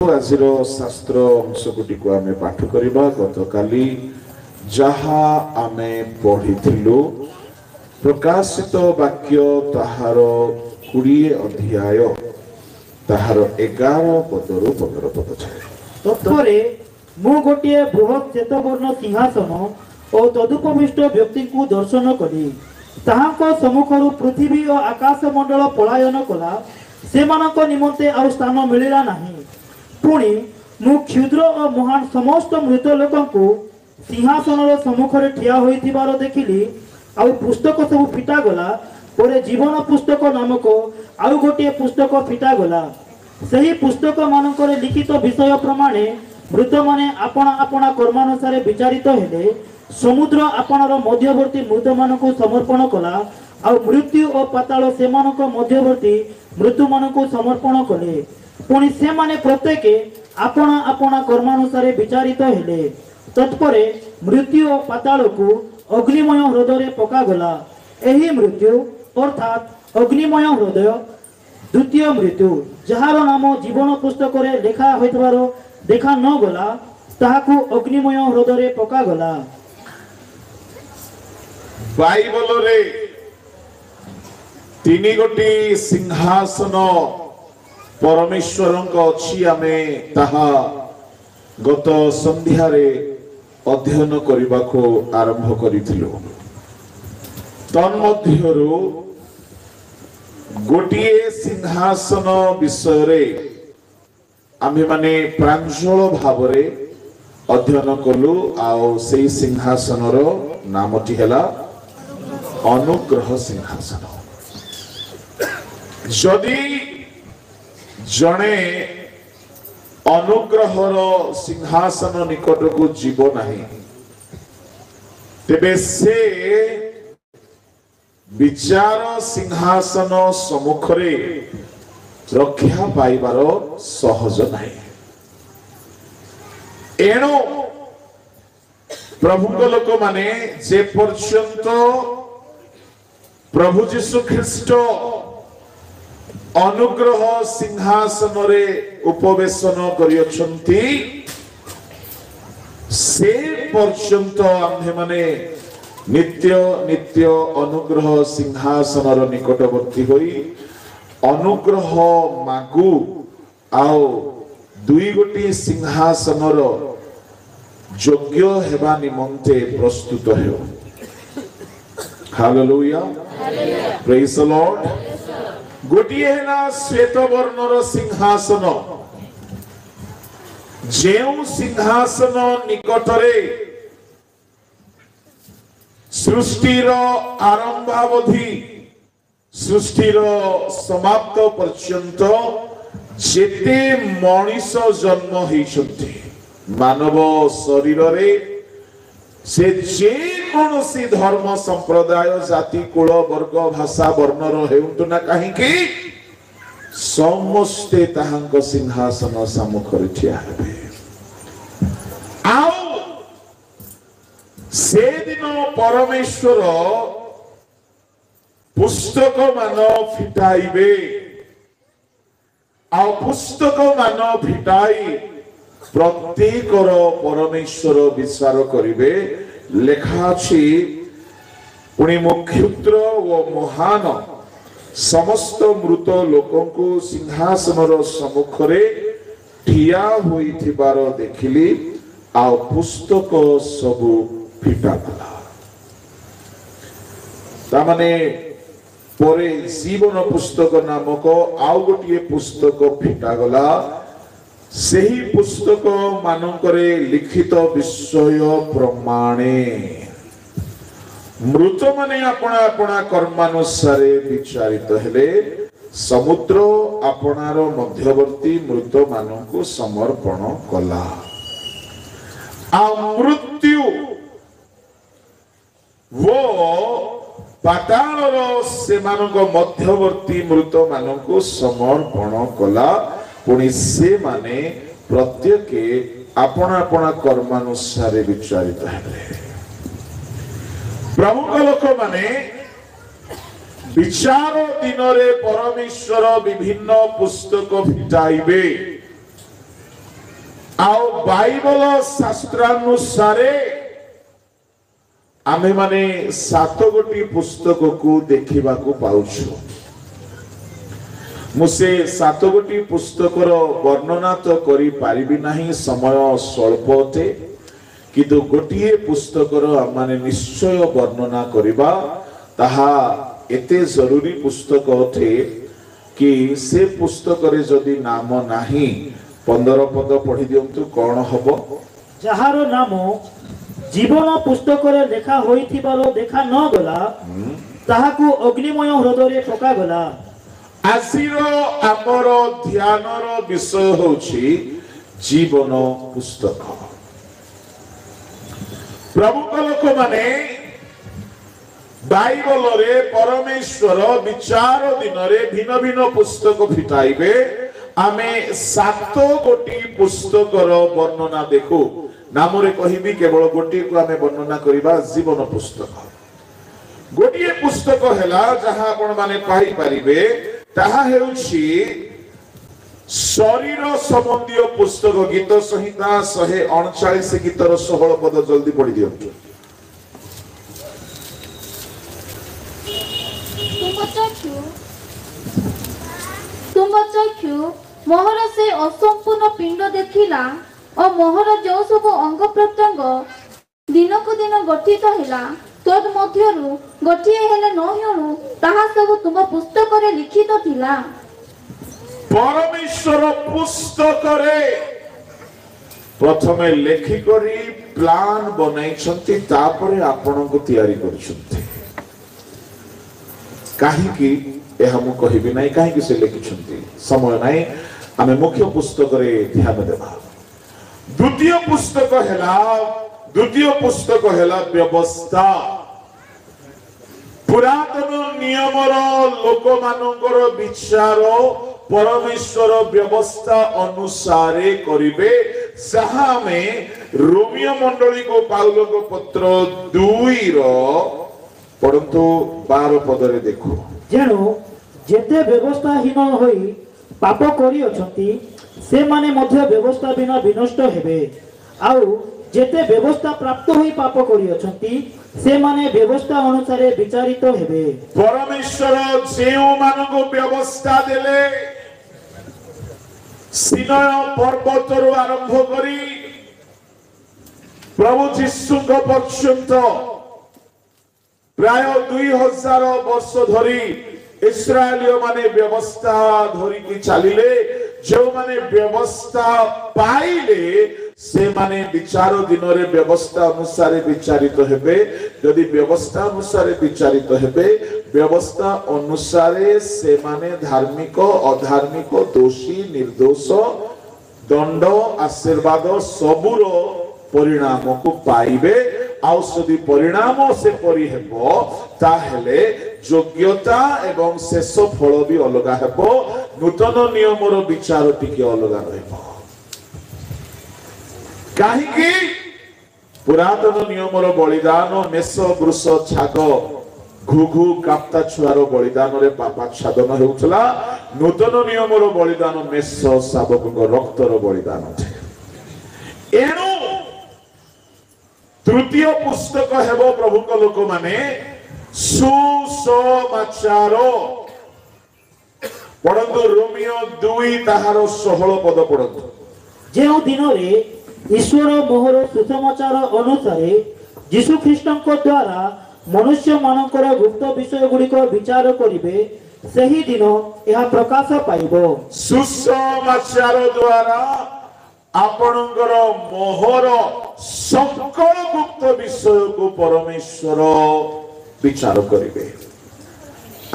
आजिर शास्त्र अंशगुटी को आमे पाठ करिबा गतकाली जहा आमे पढ़िथिलु प्रकाशित वाक्य ताहार 20 अध्याय ताहार 11 पदरु 15 पद छाए तत्परे मु गोटे बृहत श्वेतवर्ण सिंहासन और तदुपविष्ट व्यक्ति को दर्शन कली ताहांको सम्मुखरु पृथ्वी और आकाश मंडल पलायन कला सेमानक निमंते आउ स्थान मिलिला नाही पुणी मु क्षुद्र और महान समस्त मृत लोकंकु सिंहासन सम्मुखरे ठिया होइथिबार देखिली आउ पुस्तक सब फिटा गला परे जीवन पुस्तक नामक आउ गोटे पुस्तक फिटा गला सही पुस्तक मानकरे लिखित विषय प्रमाणे मृत माने आपना आपना कर्मानुसार विचारित हेले समुद्र आपनार मध्यवर्ती मृत मानकु समर्पण कला आउ मृत्यु और पाताल सेमानक मध्यवर्ती मृत्यु मानकु समर्पण कले पुणी से माने प्रत्येक आपना आपना कर्मानुसार विचारित हेले तत्परे मृत्यु और पाताल को अग्निमय हृदय पका गला एही मृत्यु अर्थात अग्निमय हृदय द्वितीय मृत्यु जहार नाम जीवन पुस्तक रे लेखा होइतबार देखा न गला ताहाकु अग्निमय हृदय पका गला। बाइबल रे तीनी गोटी सिंहासन परमेश्वर अच्छी आमे ताहा गत संध्या रे अध्ययन करने को आरंभ करिथिलु तन्मध्यरु गोटिए सिंहासन विषय रे आमे माने प्रांजल भाव रे अध्ययन कलु आउ सेई सिंहासन रो नामटी हैला अनुग्रह सिंहासन। जदि जणे अनुग्रहर सिंहासन निकट को जीव नहीं तेबे से विचार सिंहासन सम्मुखरे रक्षा पाइबार सहज नहीं। एणु प्रभु लोक माने जे पर्यंत प्रभु जीशु ख्रीष्ट अनुग्रह सिंहासन रे उपवेशन करियछंती से पर्यंत आम्हे माने नित्य नित्य अनुग्रह सिंहासन रो निकटवर्ती होई अनुग्रह मागु आओ दुई गोटी सिंहासन रो योग्य हेबा निमंते प्रस्तुत हेउ। Hallelujah praise the lord. गोटिए ना श्वेत वर्णर सिंहासन जेउ सिंहासन निकटरे सृष्टिर आरंभावधि सृष्टिर समाप्त पर्यंत जेते मनीष जन्म होइछन्ति मानव शरीर रे से जे कोनोसी धर्म संप्रदाय जाति कुल वर्ग भाषा वर्णर हेउंतु ना काहे कि समस्ते ताहांक सिंहासन सम्मुखरे ठिया हेबे। आउ से दिन परमेश्वर पुस्तक मान फिटाइबे आ पुस्तक मान फिटाई प्रत्येकर परमेश्वर विचार करिवे लेखा अछि पुणी क्षुद्र व महान समस्त मृत लोकंकु सिंहासन सम्मुखरे ठिया होइथिबार देखिली आ पुस्तक सबु फिटा गला तामाने परे जीवन पुस्तक नामक आउ गोटिए पुस्तक फिटा गला सही पुस्तक मानकरे लिखित विषय प्रमाणे मृत माने अपना अपना कर्मानुसार विचारित हेले समुद्र अपनार मध्यवर्ती मृत मानकु समर्पण कला आ मृत्यु वो पातालर सेमानक मध्यवर्ती मृत मानकु समर्पण कला पुणी से माने प्रत्येक अपना अपना कर्मानुसार विचारित हेले। प्रभु लोक माने विचार दिन रे परमेश्वर विभिन्न पुस्तक फिटाइबे ଆଉ ବାଇବଲ ଶାସ୍ତ୍ରାନୁସାରେ ଆମେ ମାନେ 7 ଗୋଟି ପୁସ୍ତକକୁ ଦେଖିବାକୁ ପାଉଛୁ। ମୁଁ ସେ 7 ଗୋଟି ପୁସ୍ତକର ବର୍ଣ୍ଣନା ତ କରିପାରିବି ନାହିଁ, ସମୟ ସ୍ୱଳ୍ପ ଅଟେ, କିନ୍ତୁ ଗୋଟିଏ ପୁସ୍ତକର ଆମେ ନିଶ୍ଚୟ ବର୍ଣ୍ଣନା କରିବା। ତାହା ଏତେ ଜରୁରୀ ପୁସ୍ତକ ଅଟେ କି ସେ ପୁସ୍ତକରେ ଯଦି ନାମ ନାହିଁ, 15 ପଦ ପଢି ଦିଅନ୍ତୁ, କଣ ହବ? ଯାହାର ନାମ ଜୀବନ ପୁସ୍ତକରେ ଲେଖା ହୋଇଥିବାର ଦେଖା ନ ଗଲା, ତାହାକୁ ଅଗ୍ନିମୟ ହ୍ରଦରେ ପକାଗଲା। ଆଜିର ଆମର ଧ୍ୟାନର ବିଷୟ ହେଉଛି ଜୀବନ ପୁସ୍ତକ। ପ୍ରଭୁଙ୍କ ଲୋକମାନେ ବାଇବଲରେ ପରମେଶ୍ୱର ବିଚାର ଦିନରେ ଭିନ୍ନ ଭିନ୍ନ ପୁସ୍ତକ ଫିଟାଇବେ। ଆମେ 7 ଗୋଟି ପୁସ୍ତକର ବର୍ଣ୍ଣନା ଦେଖୁ। ନାମରେ କହିବି, କେବଳ ଗୋଟିଏକୁ ଆମେ ବର୍ଣ୍ଣନା କରିବା, ଜୀବନ ପୁସ୍ତକ। ଗୋଟିଏ ପୁସ୍ତକ ହେଲା ଯାହା ଆପଣ ମାନେ ପାଇପାରିବେ, ତାହା ହେଉଛି ଶରୀର ସମ୍ବନ୍ଧୀୟ ପୁସ୍ତକ। ଗୀତ ସଂହିତା 139 ଗୀତର 16 ପଦ ଜଲ୍ଦି ପଢି ଦିଅନ୍ତୁ। ତୁମ ଚକ୍ଷୁ ମୋହର ସେ ଅସମ୍ପୂର୍ଣ୍ଣ ପିଣ୍ଡ ଦେଖିଲା ଓ ମୋହର ଯେଉଁ ସବୁ ଅଙ୍ଗ ପ୍ରତ୍ୟଙ୍ଗ ଦିନକୁ ଦିନ ଗଠିତ ହେଲା, ତଦ୍ ମଧ୍ୟରୁ ଗୋଟିଏ ହେଲେ ନ ହେଉଣୁ ତାହା ସବୁ ତୁମ ପୁସ୍ତକରେ ଲିଖିତ ଥିଲା। ପରମେଶ୍ୱର ପୁସ୍ତକରେ ପ୍ରଥମେ ଲେଖିକରି ପ୍ଲାନ ବନାଇଛନ୍ତି, ତାପରେ ଆପଣଙ୍କୁ ତିଆରି କରିଛନ୍ତି। କାହିଁକି ଏହା ମୁଁ କହିବି ନାହିଁ, କାହିଁକି ସେ ଲେଖିଛନ୍ତି, ସମୟ ନାହିଁ, ଆମେ ମୁଖ୍ୟ ପୁସ୍ତକରେ ଧ୍ୟାନ ଦେବା। ଦ୍ୱିତୀୟ ପୁସ୍ତକ ହେଲା ବ୍ୟବସ୍ଥା। ପୁରାତନ ନିୟମର ଲୋକମାନଙ୍କର ବିଚାର ପରମେଶ୍ୱର ବ୍ୟବସ୍ଥା ଅନୁସାରେ କରିବେ, ଯାହା ଆମେ ରୋମିଓ ମଣ୍ଡଳୀକୁ ପାଉଲଙ୍କ ପତ୍ର 2ର ପଢନ୍ତୁ 12 ପଦରେ ଦେଖୁ। ଯେଣୁ ଯେତେ ବ୍ୟବସ୍ଥାହୀନ ହୋଇ ପାପ କରିଅଛନ୍ତି, ସେମାନେ ମଧ୍ୟ ବ୍ୟବସ୍ଥା ବିନା ବିନଷ୍ଟ ହେବେ। ଆଉ ଯେତେ ବ୍ୟବସ୍ଥା ପ୍ରାପ୍ତ ହୋଇ ପାପ କରିଅଛନ୍ତି, ସେମାନେ ବ୍ୟବସ୍ଥା ଅନୁସାରେ ବିଚାରିତ ହେବେ। ପରମେଶ୍ୱର ଯେଉଁମାନଙ୍କୁ ବ୍ୟବସ୍ଥା ଦେଲେ, ସିନୟ ପର୍ବତରୁ ଆରମ୍ଭ କରି ପ୍ରଭୁ ଯୀଶୁଙ୍କ ପର୍ଯ୍ୟନ୍ତ ପ୍ରାୟ 2000 ବର୍ଷ ଧରି ଇସ୍ରାଏଲୀୟ ମାନେ ବ୍ୟବସ୍ଥା ଧରିକି ଚାଲିଲେ। ଯେଉଁମାନେ ବ୍ୟବସ୍ଥା ପାଇଲେ, ସେମାନେ ବିଚାର ଦିନରେ ବ୍ୟବସ୍ଥା ଅନୁସାରେ ବିଚାରିତ ହେବେ। ଯଦି ବ୍ୟବସ୍ଥା ଅନୁସାରେ ବିଚାରିତ ହେବେ, ବ୍ୟବସ୍ଥା ଅନୁସାରେ ସେମାନେ ଧାର୍ମିକ, ଅଧାର୍ମିକ, ଦୋଷୀ, ନିର୍ଦ୍ଦୋଷ, ଦଣ୍ଡ, ଆଶୀର୍ବାଦ ସବୁର ପରିଣାମକୁ ପାଇବେ। ଆଉ ଯଦି ପରିଣାମ ସେପରି ହେବ, ତାହେଲେ ଯୋଗ୍ୟତା ଏବଂ ଶେଷ ଫଳ ବି ଅଲଗା ହେବ। ନୂତନ ନିୟମର ବିଚାର ଟିକେ ଅଲଗା ରହିବ। କାହିଁକି? ପୁରାତନ ନିୟମର ବଳିଦାନ ମେଷ, ବୃଷ, ଛାଗ, ଘୁଘୁ, କାପ୍ତା ଛୁଆର ବଳିଦାନରେ ପାପାଚ୍ଛାଦନ ହେଉଥିଲା। ନୂତନ ନିୟମର ବଳିଦାନ ମେଷ ଶାବକଙ୍କ ରକ୍ତର ବଳିଦାନ। ଏଣୁ ତୃତୀୟ ପୁସ୍ତକ ହେବ ପ୍ରଭୁଙ୍କ ଲୋକମାନେ ସୁସମାଚାର। ପଢନ୍ତୁ ରୋମିଓ 2 ତାହାର 16 ପଦ ପଢନ୍ତୁ। ଯେଉଁ ଦିନରେ ଈଶ୍ୱର ମୋହର ସୁସମାଚାର ଅନୁସାରେ ଯୀଶୁ ଖ୍ରୀଷ୍ଟଙ୍କ ଦ୍ୱାରା ମନୁଷ୍ୟମାନଙ୍କର ଗୁପ୍ତ ବିଷୟ ଗୁଡ଼ିକ ବିଚାର କରିବେ, ସେହି ଦିନ ଏହା ପ୍ରକାଶ ପାଇବ। ସୁସମାଚାର ଦ୍ୱାରା ଆପଣଙ୍କର ମୋହର সকল গুপ্ত বিষয়କୁ ପରମେଶ୍ୱର ବିଚାର କରିବେ।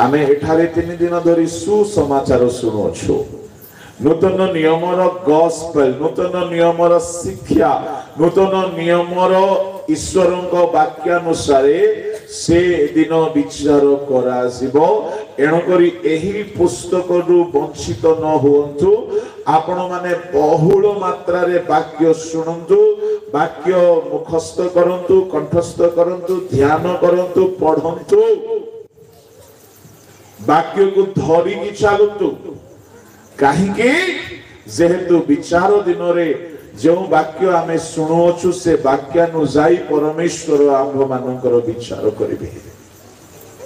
ଆମେ ଏଠାରେ 3 ଦିନ ଧରି ସୁସମାଚାର ଶୁଣୁଅଛୁ। ନୂତନ ନିୟମର ଗସ୍ପେଲ, ନୂତନ ନିୟମର ଶିକ୍ଷା, ନୂତନ ନିୟମର ଈଶ୍ୱରଙ୍କ ବାକ୍ୟାନୁସାରେ ସେ ଦିନ ବିଚାର କରାଯିବ। ଏଣୁକରି ଏହି ପୁସ୍ତକରୁ ବଞ୍ଚିତ ନ ହୁଅନ୍ତୁ। ଆପଣ ମାନେ ବହୁଳ ମାତ୍ରାରେ ବାକ୍ୟ ଶୁଣନ୍ତୁ, ବାକ୍ୟ ମୁଖସ୍ଥ କରନ୍ତୁ, କଣ୍ଠସ୍ଥ କରନ୍ତୁ, ଧ୍ୟାନ କରନ୍ତୁ, ପଢନ୍ତୁ, ବାକ୍ୟକୁ ଧରିକି ଚାଲନ୍ତୁ। କାହିଁକି? जेहेतु विचार दिन जो वाक्य आमे शुणुअछु से वाक्यानुजाई परमेश्वर आंभ मानकर विचार करिवे।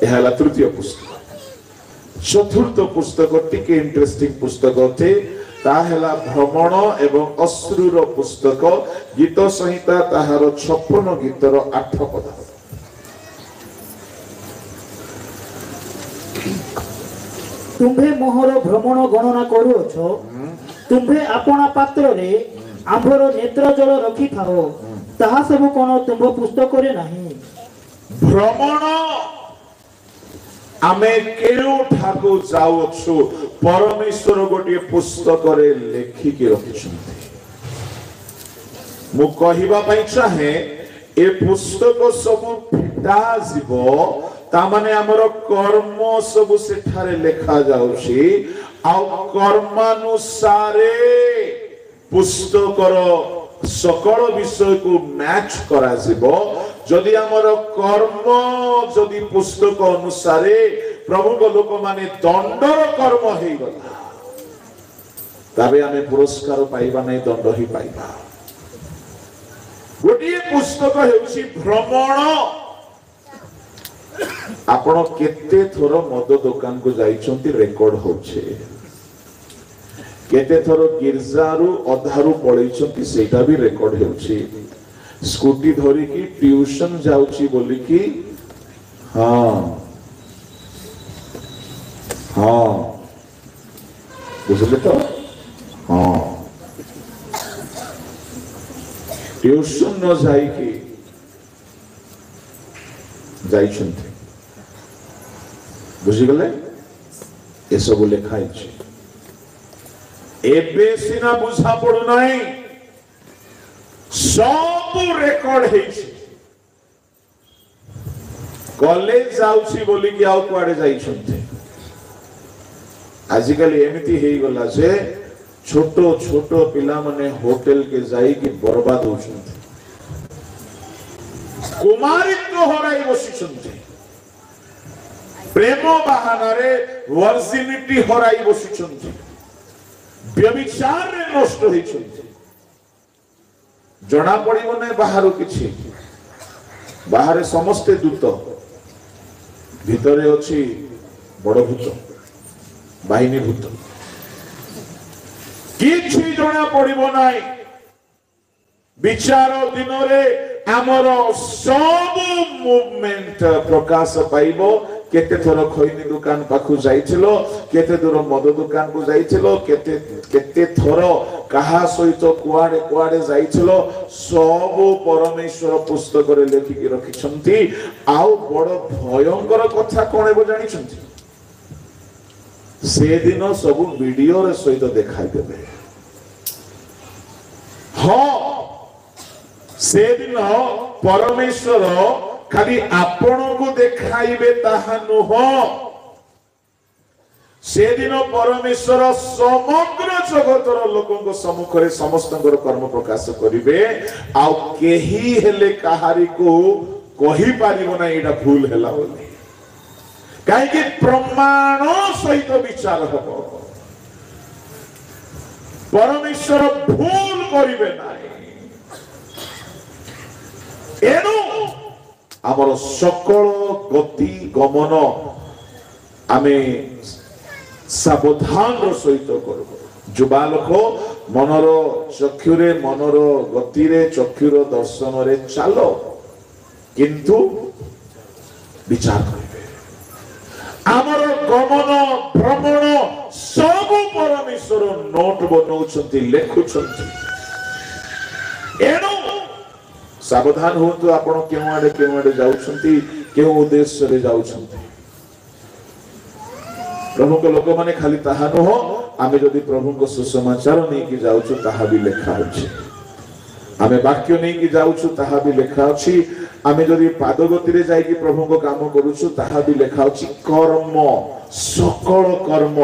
यह हला तृतीय पुस्तक। चतुर्थ पुस्तक टिके इंटरेस्टिंग पुस्तक अटे ताहेला भ्रमण एवं अश्रुर पुस्तक गीत संहिता ताहार 56 गीतर 8 पद। तुम्भे मोहर भ्रमण गणना करूअछ, तुम्भे अपना पात्र रे आंभर नेत्र जल रखी थाओ, ताहा सब कोन तुम्भ पुस्तक रे नाही। भ्रमण आमे केउ ठाकु जाउछु परमेश्वर गोटे पुस्तक रे लेखि के रखिछन्ते। मु कहिबा पई चाहे ए पुस्तक सब फिटा जीवो ता माने हमर कर्म सब सेठारे लेखा जाउछि आ कर्मानुसारे पुस्तकर सकल विषय को मैच करा जीवो। जदि हमर कर्म जदि पुस्तक अनुसारे प्रभु को लोक माने दंडर कर्म हे गला तबे हमें पुरस्कार पाइबा नै दंड ही पाइबा। गोटे पुस्तक हेउछि भ्रमण। आपण केते थोर मद दुकान को जाइछंती रेकॉर्ड होछे, केते थोर गिरजारू अधारू पळैछंती सेटा भी रेकॉर्ड हेउछि। स्कूटी धरी की ट्यूशन जाउची बोली की हाँ हाँ बुझले तो हाँ ट्यूशन न जाई की जाइछंती बुझी गले ए सब लेखा है। एबे सिना बुझा पड़ू नहीं सब रेकॉर्ड है। कॉलेज जाउची बोली कि आउ कुआडे जाइछन्ते। आजिकल एमिति हेई गला जे छोटो छोटो पिला माने होटल के जाई कि बर्बाद होछन्ते, कुमारित्व हराई बसिछन्ते, प्रेम बहाना रे वर्जिनिटी हराई बसिछन्ते, व्यभिचार रे नष्ट होइछन्ते। जना पड़िबो नै बाहर किछि, बाहर समस्ते दूत, भितरे अछि बड़ भूत बाहिनी भूत। किछि जना पड़िबो नै। विचार दिन रे हमर सब मूवमेंट प्रकाश पाइबो। केते थोर खैनी दुकान पाखु जाइथिलो, केते दूर मद दुकान को जाइथिलो, केते थोर कहा सहित कुआडे कुआडे जाइथिलो, सब परमेश्वर पुस्तक रे लेखि के रखिछन्ती। आउ बड़ भयंकर कथा कोन एबो जानिछन्ती, से दिन सब वीडियो रे सहित देखाइ देबे। हाँ से दिन परमेश्वर खाली आपण को देखाइबे ताहा नुह, से दिन परमेश्वर समग्र जगतर लोकन सम्मुख रे समस्तंकर कर्म प्रकाश करिवे। आ केही हेले कहारी को कहि पारिबो ना एटा भूल हैला बोली, काहे कि प्रमाण सहित विचार हबो। परमेश्वर भूल करिवे नाही। एनु आमर सकल गति गमन आमे सावधान सहित करब। जुबा लोक मनर चक्षुरे मनर गतिरे चक्षुर दर्शन रे चालो, किंतु विचार करिवे। आमर गमन भ्रमण सब परमेश्वर नोट बनौछंती, लेखुछंती। एनु सावधान होतु आपण केउ आडे जाउछंती, केउ उद्देश्य रे जाउछंती। प्रभु को लोक माने खाली ताहा न हो, आमे जदि प्रभु को सुसमाचार नै कि जाउछु ताहा भी लेखा अछि। आमे वाक्य नै कि जाउछु ताहा भी लेखा अछि। आमे जदि पादगति रे जाई कि प्रभु को काम करूछु ताहा भी लेखा अछि। कर्म सकल कर्म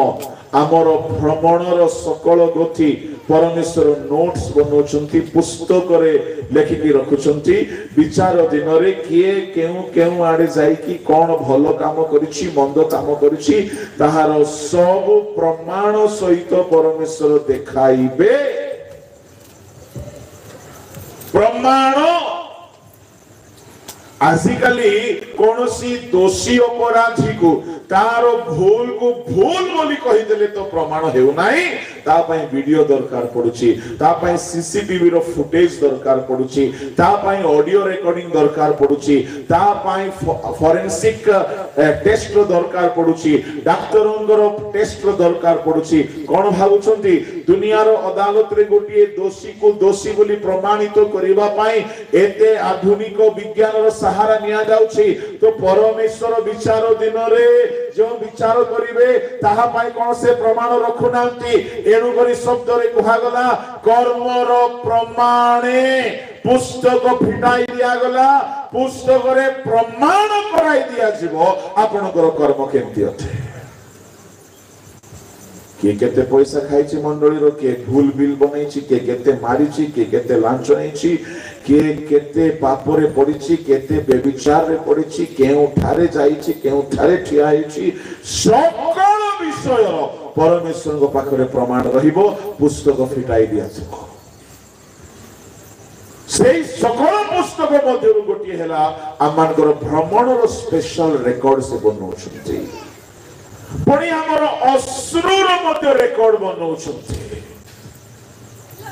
आमर भ्रमणर सकल गति परमेश्वर नोट्स बनाउछंती पुस्तक रे लेखिकी रखुछंती विचार दिन रे किए केउ आड़े जाई कि कोन भलो काम करिछि मंद काम करिछि ताहार सब प्रमाण सहित परमेश्वर देखाइबे प्रमाण आजिकाली कोनोसी दोषी अपराधी को तार भूल को भूल बोली कहिदेले तो प्रमाण हेउ नाही ता पई वीडियो दरकार पडुची ता पई सीसीटीवी रो फुटेज दरकार पडुची ता पई ऑडियो रिकॉर्डिंग दरकार पडुची ता पई फोरेंसिक टेस्ट रो दरकार पडुची डाक्टरंगर टेस्ट रो दरकार पडुची कोन भाबुछंती दुनिया रो अदालत रे गोटिए दोषी को दोषी बोली प्रमाणित करिबा पई एते आधुनिक विज्ञान रो सहारा निया जाउची तो परमेश्वर विचार दिन रे जो विचार करिवे ताहा पाई कोन से प्रमाण रखु नांती एनु करी शब्द रे कहा गला कर्मर प्रमाणे पुस्तक फिटाई दिया गला पुस्तक रे प्रमाण कराई दिया जीवो आपनकर कर्म केमती अथे के केते पैसा खाइछि मंडली रो के भूल बिल बनैछि के केते मारिछि के केते लांच नैछि के केते पापरे पड़िछि केते बेविचार रे पड़िछि केउ ठारे जाइछि केउ ठारे ठिया हैछि सकल विषय परमेश्वर को पाखरे प्रमाण रहिबो पुस्तक फिटाई दिया छो सेई सकल पुस्तक मध्यरु गोटी हेला आमानकर भ्रमण रो स्पेशल रेकॉर्ड से बनौछथि पुणी हमर अश्रुर मध्य रेकॉर्ड बनौछथि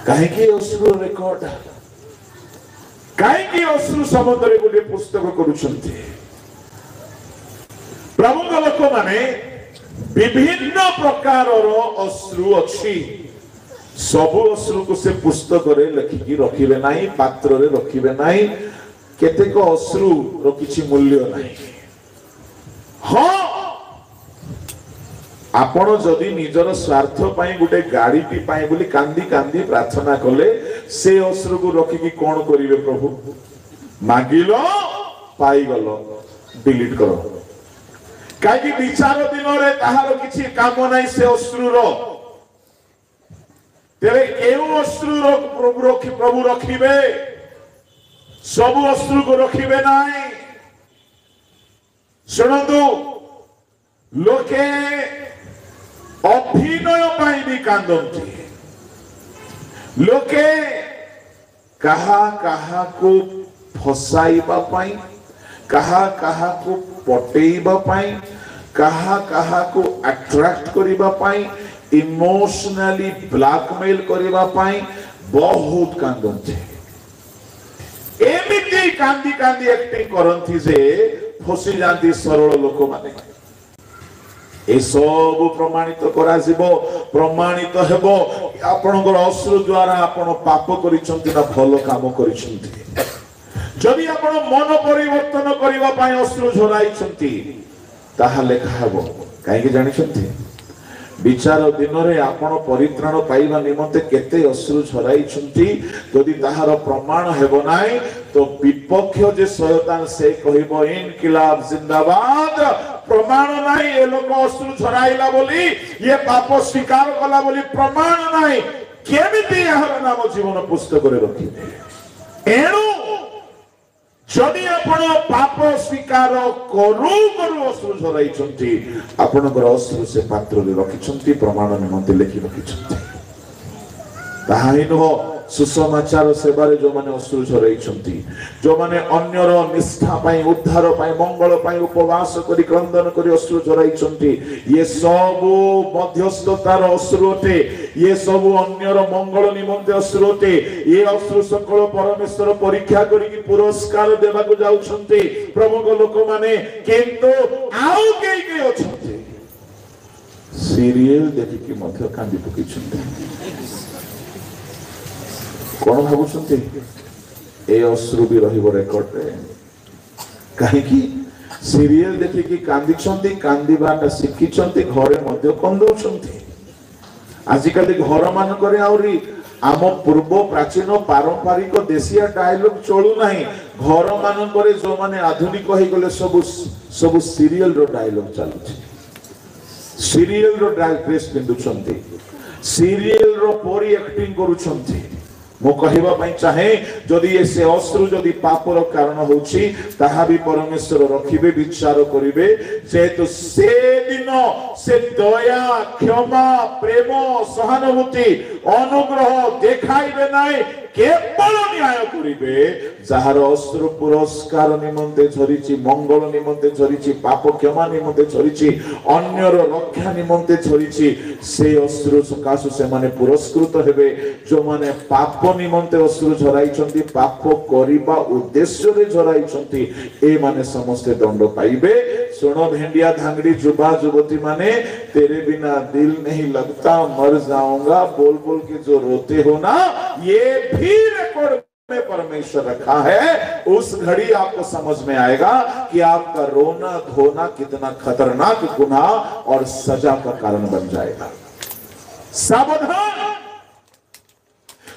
काहे कि अश्रु रेकॉर्ड काहे अश्रु समुद्र गोटे पुस्तक करुछंती प्रमुख लोक माने विभिन्न प्रकार अश्रु अछि सब अश्रु को से पुस्तक रे लिखिकी रखिबे नाही पात्र रे रखिबे नाही केतेक अश्रु रो किछि मूल्य नाही हां आपण जदि निजर स्वार्थ पाई गुटे गाड़ी टी पाई बोली कांदी कांदी प्रार्थना कले से अश्रु को रखिकी कोन करिवे प्रभु मागिलो पाई गलो डिलीट करो काई विचार दिन रे ताहार किछि काम नाही से अश्रु रो तेरे केउ अश्रु रो प्रभु रखिबे सब अश्रु को रखिबे नाही सुनंदु लोके अभिनय पाई भी कांदंती लोके कहा कहा को फसाइबा पाई कहा कहा को पटेइबा पाई कहा कहा को अट्रैक्ट करिबा पाई इमोशनली ब्लैकमेल करिबा पाई बहुत कांदंती एमिति कांदी कांदी एक्टिंग करंती जे फसी जांती सरल लोक माने ए सब प्रमाणित करा जीवो प्रमाणित हेबो आपनकर अश्रु द्वारा आपण पाप करिसंती ना भलो काम करिसंती जदि आपण मन परिवर्तन करिवा पई अश्रु झराइसंती ताहा लेखा हेबो काहे कि जानिसंती विचार दिन रे आपण परित्राण पाइबा निमंते केते अश्रु झराइसंती जदि ताहार प्रमाण हेबो नाही तो विपक्ष जे शयतान से कहिबो इनकिलाब जिंदाबाद प्रमाण नाही ए लोक अश्रु झराइला बोली ये पाप स्वीकार कला बोली प्रमाण नाही केमिति यार नाम जीवन पुस्तक रे रखिबे एणु जदि आपण पाप स्वीकार करू करू अश्रु झराइछंती आपनकर अश्रु से पात्र रे रखिछंती प्रमाण निमंते लेखि रखिछंती ताहाई नो सुसमाचार सेवारे जो माने अश्रु झराइछंती जो माने अन्यर निष्ठा पाई उद्धार पाई मंगल पाई उपवास करी क्रंदन करी अश्रु झराइछंती ये सब मध्यस्थतार अश्रु अटे ये सब अन्यर मंगल निमंते अश्रु अटे ये अश्रु सकल परमेश्वर परीक्षा करी पुरस्कार देबा को जाउछंती प्रभुक लोक माने किंतु आउ के अछंती सीरियल देखि कि मध्य कांदी पकिछंती कोन भाबुछंती ए अश्रु भी रहिबो रेकॉर्ड रे काहे कि सीरियल देखि कि कांदिछंती कांदीबाटा शिखिछंती घरे मध्य कंदउछंती आजिकाली घर मान करे आउरी आम पूर्व प्राचीन पारंपरिक देशिया डायलॉग चलू नाही घर मान करे जो माने आधुनिक होई गले सब सीरियल रो डायलॉग चालू सीरियल रो ड्रेस पिंदुछंती सीरियल रो पोरी एक्टिंग करूछंती मु कहबा पई चाहे जदि से अश्रु जदि पापर कारण होछि ताहा भी परमेश्वर रखिबे विचार करिवे जेतु से दिन से दया क्षमा प्रेम सहानुभूति अनुग्रह देखाइबे नाही केवल न्याय करिवे जहार अश्रु पुरस्कार निमंते झरिछि मंगल निमंते झरिछि पाप क्षमा निमंते झरिछि अन्यर रक्षा निमंते झरिछि से अश्रु सकाशु से माने पुरस्कृत हेबे जो माने पाप निमंते अश्रु झराइछंती पाप करिबा उद्देश्य रे झराइछंती ए माने समस्त दंड पाइबे सुनो भेंडिया धांगड़ी जुबा जुबती माने तेरे बिना दिल नहीं लगता मर जाऊंगा बोल बोल के जो रोते हो ना ये भी रिकॉर्ड में परमेश्वर रखा है उस घड़ी आपको समझ में आएगा कि आपका रोना धोना कितना खतरनाक गुनाह और सजा का कारण बन जाएगा सावधान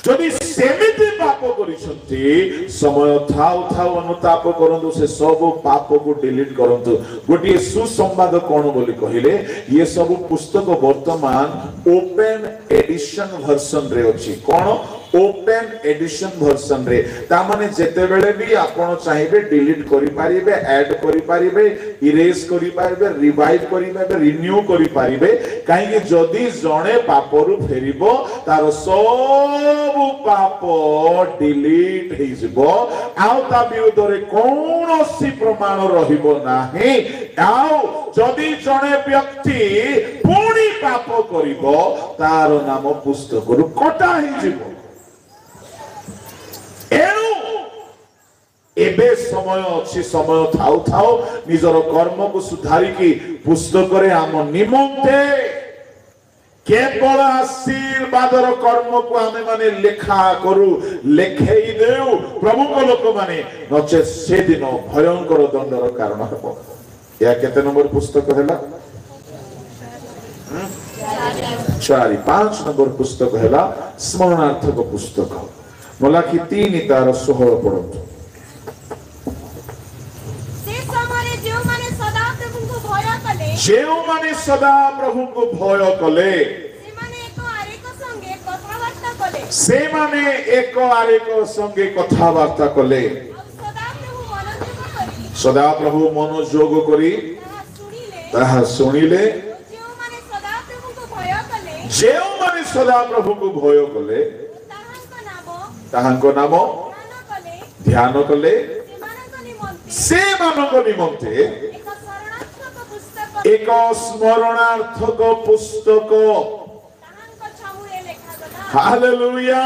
जदि सेमिति पाप करिसंती समय थाउ थाउ अनुताप करंतु से सब पाप को डिलीट करंतु गोटे सुसंवाद कोन बोली कहिले ये सब पुस्तक वर्तमान ओपन एडिशन वर्जन रे अछि कोन ओपन एडिशन वर्जन रे ता माने जेते बेले भी आपण चाहिबे डिलीट करि पारिबे ऐड करि पारिबे इरेज करि पारिबे रिवाइव करि पारिबे रिन्यू करि पारिबे काहे कि जदी जणे पापरु फेरिबो तार सब पाप डिलीट हे जिवो आउ ता विरोधरे कोनोसी प्रमाण रहिबो नाही आउ जदी जणे व्यक्ति पुणी पाप करिबो तार नाम पुस्तकरु कटा हे जिवो एबे समय अछि समय थाउ थाउ निजर कर्म को सुधारी की पुस्तक रे आम निमंते केवल आशीर्वादर कर्म को आमे माने लेखा करू लेखेई देउ प्रभु को लोक माने नचे से दिन भयंकर दंडर कारण हबो या केते नंबर पुस्तक हैला 4-5 नंबर पुस्तक हैला स्मरणार्थक पुस्तक मलाकी 3 तार 16 पढंतु जेउ माने सदा प्रभु को भय कले से माने एक आरेक संगे कथावार्ता कले सदा प्रभु मनोयोग करी ताहा सुनिले जेउ माने सदा प्रभु को भय कले ताहांको नाम ध्यान कले से मानक निमंते एक स्मरणार्थक पुस्तक हालेलुया